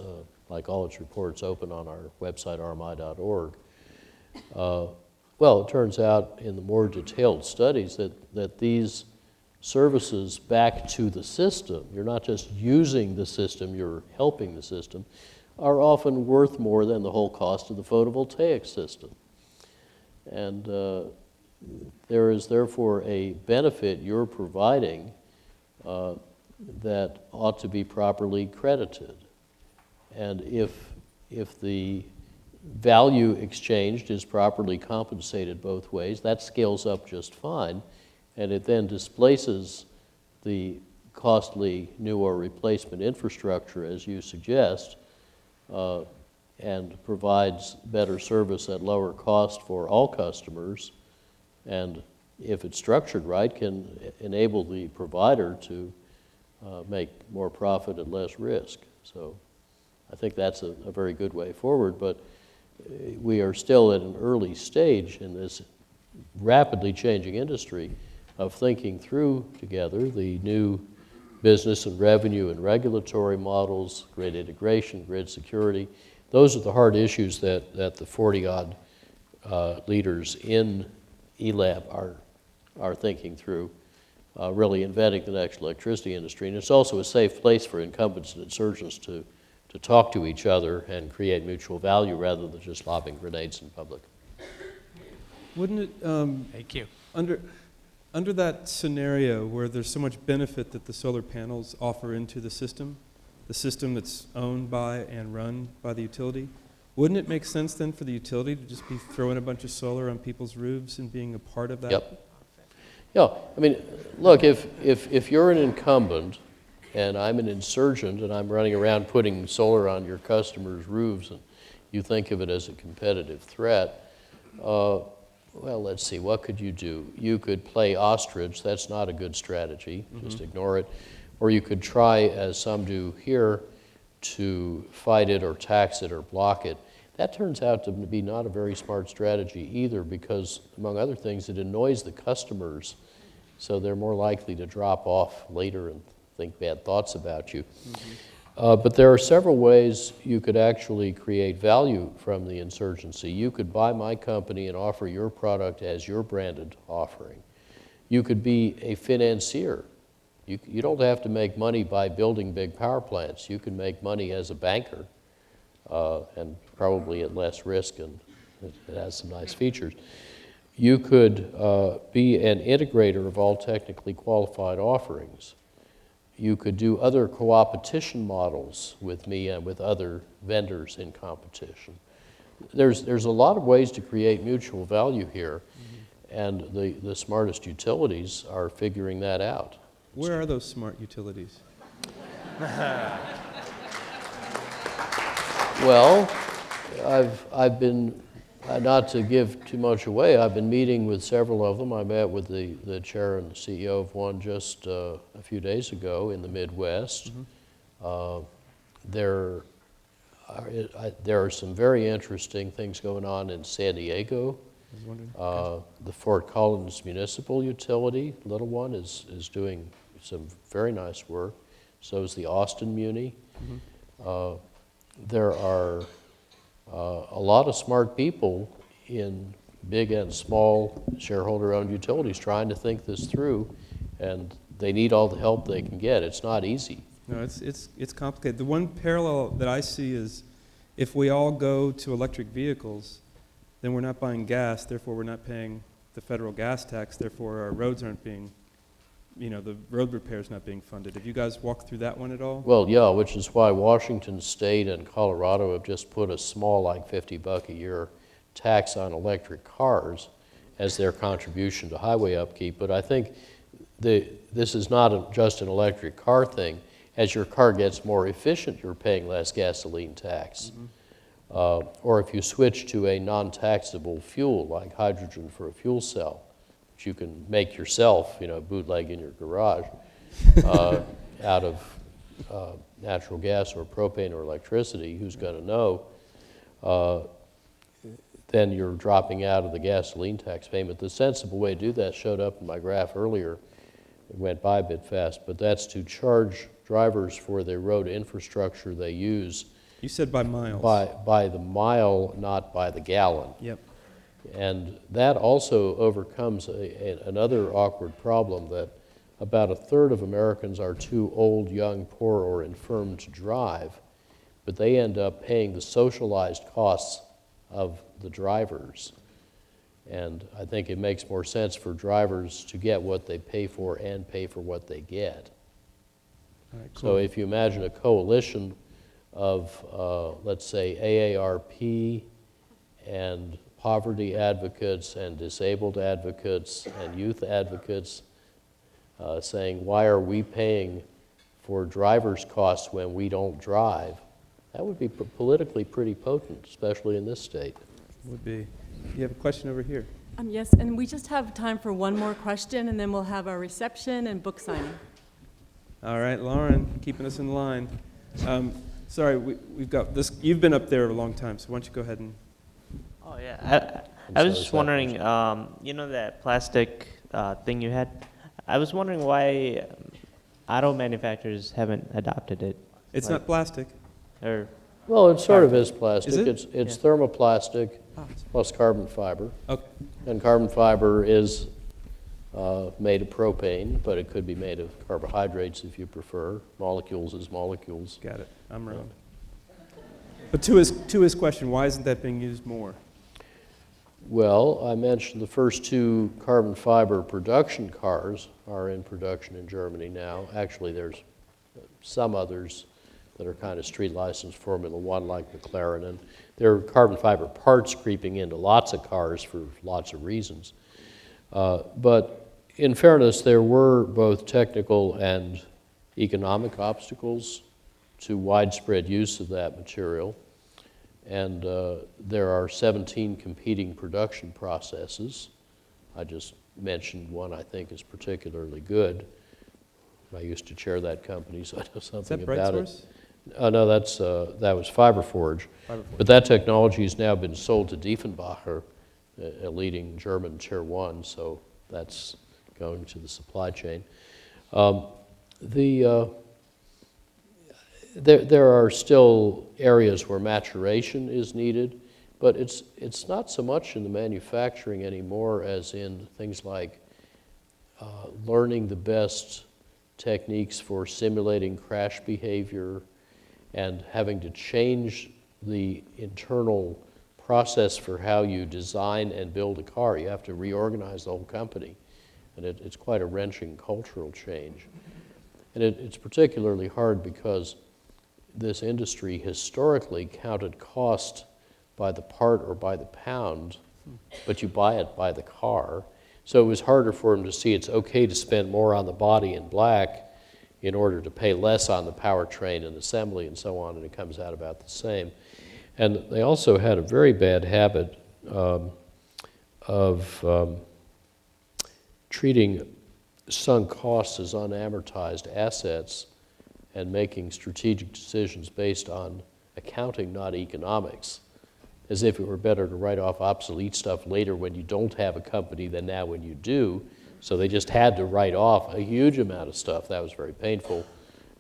like all its reports, open on our website, rmi.org. Well, it turns out in the more detailed studies that these services back to the system, you're not just using the system, you're helping the system, are often worth more than the whole cost of the photovoltaic system. And there is therefore a benefit you're providing that ought to be properly credited. And if the value exchanged is properly compensated both ways, that scales up just fine, and it then displaces the costly new or replacement infrastructure, as you suggest, and provides better service at lower cost for all customers, and if it's structured right, can enable the provider to make more profit at less risk. So I think that's a very good way forward, but we are still at an early stage in this rapidly changing industry of thinking through together the new business and revenue and regulatory models, grid integration, grid security. Those are the hard issues that the 40-odd leaders in eLab are thinking through, really inventing the next electricity industry. And it's also a safe place for incumbents and insurgents to talk to each other and create mutual value rather than just lobbing grenades in public. Wouldn't it, Thank you. under that scenario where there's so much benefit that the solar panels offer into the system that's owned by and run by the utility, wouldn't it make sense then for the utility to just be throwing a bunch of solar on people's roofs and being a part of that? Yep. Yeah, I mean, look, if you're an incumbent and I'm an insurgent and I'm running around putting solar on your customers' roofs and you think of it as a competitive threat, well, let's see, what could you do? You could play ostrich. That's not a good strategy. Just ignore it. Or you could try, as some do here, to fight it or tax it or block it. That turns out to be not a very smart strategy either, because, among other things, it annoys the customers, so they're more likely to drop off later and think bad thoughts about you. But there are several ways you could actually create value from the insurgency. You could buy my company and offer your product as your branded offering. You could be a financier. You don't have to make money by building big power plants. You can make money as a banker, and probably at less risk, and it has some nice features. You could be an integrator of all technically qualified offerings. You could do other co-opetition models with me and with other vendors in competition. There's a lot of ways to create mutual value here, and the smartest utilities are figuring that out. Where are those smart utilities? Well, I've been, not to give too much away, I've been meeting with several of them. I met with the chair and the CEO of one just a few days ago in the Midwest. There are some very interesting things going on in San Diego. The Fort Collins Municipal Utility, little one, is doing some very nice work. So is the Austin Muni. There are a lot of smart people in big and small shareholder-owned utilities trying to think this through, and they need all the help they can get. It's not easy. No, it's complicated. The one parallel that I see is if we all go to electric vehicles, then we're not buying gas, therefore we're not paying the federal gas tax, therefore our roads aren't being, the road repair's not being funded. Have you guys walked through that one at all? Well, yeah, which is why Washington State and Colorado have just put a small, like $50 a year tax on electric cars as their contribution to highway upkeep. But I think this is not just an electric car thing. As your car gets more efficient, you're paying less gasoline tax. Or if you switch to a non-taxable fuel, like hydrogen for a fuel cell, which you can make yourself, bootleg in your garage, out of natural gas or propane or electricity, who's going to know, then you're dropping out of the gasoline tax payment. The sensible way to do that showed up in my graph earlier. It went by a bit fast, but that's to charge drivers for the road infrastructure they use. You said by miles. By the mile, not by the gallon. Yep. And that also overcomes another awkward problem, that about a third of Americans are too old, young, poor, or infirm to drive, but they end up paying the socialized costs of the drivers. And I think it makes more sense for drivers to get what they pay for and pay for what they get. All right, cool. So if you imagine a coalition of, let's say, AARP and poverty advocates and disabled advocates and youth advocates saying, why are we paying for driver's costs when we don't drive? That would be politically pretty potent, especially in this state. Would be. You have a question over here? Yes, and we just have time for one more question, and then we'll have our reception and book signing. All right, Lauren, keeping us in line. Sorry, we've got this. You've been up there a long time, so why don't you go ahead and... Oh, yeah. I was just wondering, that plastic thing you had? I was wondering why auto manufacturers haven't adopted it. It's not plastic. Or Well, it sort of is plastic. Is it? It's thermoplastic plus carbon fiber. Okay. And carbon fiber is made of propane, but it could be made of carbohydrates if you prefer. Molecules is molecules. Got it. I'm wrong. But to his question, why isn't that being used more? Well, I mentioned the first two carbon fiber production cars are in production in Germany now. Actually, there's some others that are kind of street licensed Formula One, like McLaren, and there are carbon fiber parts creeping into lots of cars for lots of reasons. But in fairness, there were both technical and economic obstacles to widespread use of that material. And there are 17 competing production processes. I just mentioned one I think is particularly good. I used to chair that company, so I know Is something that about it. BrightSource? No, that was FiberForge. But that technology has now been sold to Diefenbacher, a leading German tier one, so that's going to the supply chain. There are still areas where maturation is needed, but it's not so much in the manufacturing anymore as in things like learning the best techniques for simulating crash behavior and having to change the internal process for how you design and build a car. You have to reorganize the whole company, and it's quite a wrenching cultural change. And it's particularly hard because this industry historically counted cost by the part or by the pound, but you buy it by the car. So it was harder for them to see it's okay to spend more on the body in black in order to pay less on the powertrain and assembly and so on, and it comes out about the same. And they also had a very bad habit of treating sunk costs as unamortized assets and making strategic decisions based on accounting, not economics, as if it were better to write off obsolete stuff later when you don't have a company than now when you do. So they just had to write off a huge amount of stuff. That was very painful,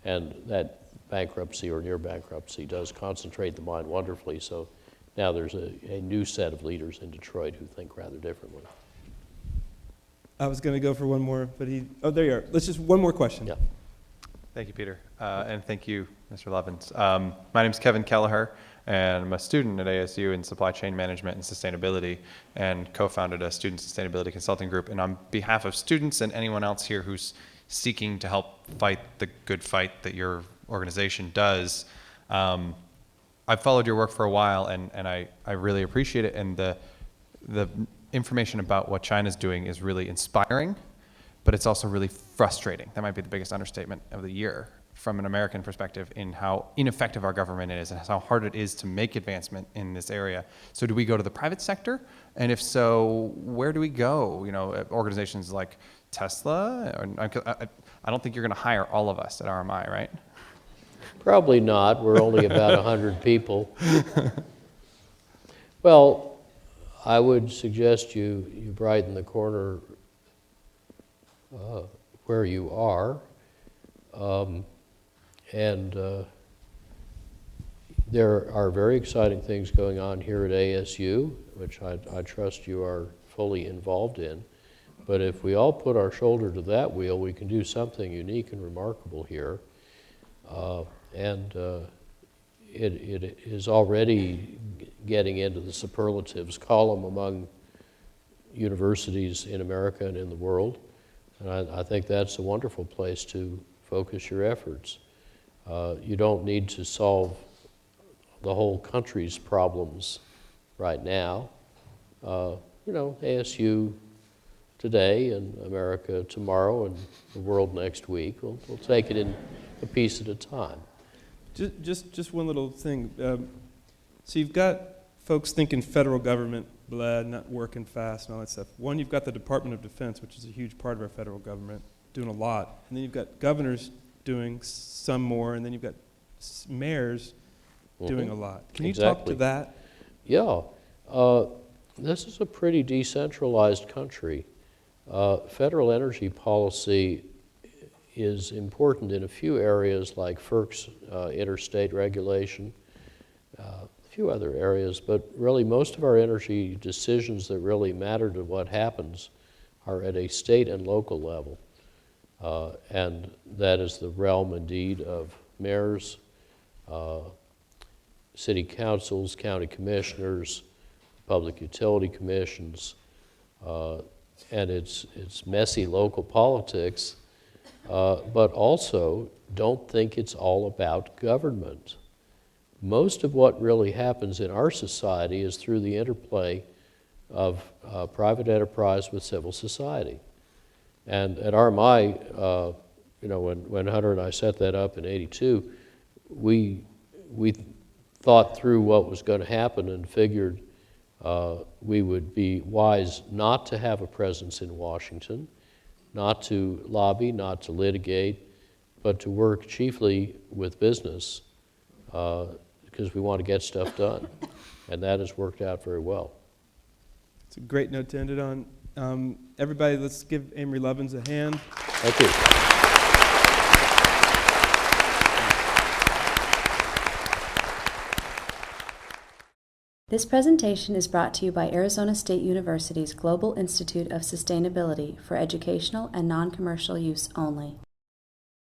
and that bankruptcy or near bankruptcy does concentrate the mind wonderfully. So now there's a new set of leaders in Detroit who think rather differently. I was going to go for one more, but oh, there you are. Let's just, one more question. Yeah. Thank you, Peter. And thank you, Mr. Lovins. My name is Kevin Kelleher, and I'm a student at ASU in supply chain management and sustainability, and co-founded a student sustainability consulting group. And on behalf of students and anyone else here who's seeking to help fight the good fight that your organization does, I've followed your work for a while, and I really appreciate it. And the information about what China's doing is really inspiring, but it's also really frustrating. That might be the biggest understatement of the year from an American perspective in how ineffective our government is and how hard it is to make advancement in this area. So do we go to the private sector? And if so, where do we go? You know, organizations like Tesla? I don't think you're going to hire all of us at RMI, right? Probably not. We're only about 100 people. Well, I would suggest you brighten the corner where you are. There are very exciting things going on here at ASU, which I trust you are fully involved in. But if we all put our shoulder to that wheel, we can do something unique and remarkable here. It is already getting into the superlatives column among universities in America and in the world. And I think that's a wonderful place to focus your efforts. You don't need to solve the whole country's problems right now. You know, ASU today and America tomorrow and the world next week. We'll take it in a piece at a time. Just one little thing. So you've got folks thinking federal government, blah, not working fast and all that stuff. One, you've got the Department of Defense, which is a huge part of our federal government, doing a lot. And then you've got governors doing some more, and then you've got mayors doing a lot. Can you talk to that? Yeah. This is a pretty decentralized country. Federal energy policy is important in a few areas like FERC's interstate regulation, a few other areas, but really most of our energy decisions that really matter to what happens are at a state and local level. And that is the realm indeed of mayors, city councils, county commissioners, public utility commissions, and it's messy local politics, but also don't think it's all about government. Most of what really happens in our society is through the interplay of private enterprise with civil society. And at RMI, you know, when Hunter and I set that up in '82, we thought through what was going to happen and figured we would be wise not to have a presence in Washington, not to lobby, not to litigate, but to work chiefly with business because we want to get stuff done. And that has worked out very well. It's a great note to end it on. Everybody, let's give Amory Lovins a hand. Thank you. This presentation is brought to you by Arizona State University's Global Institute of Sustainability for educational and non-commercial use only.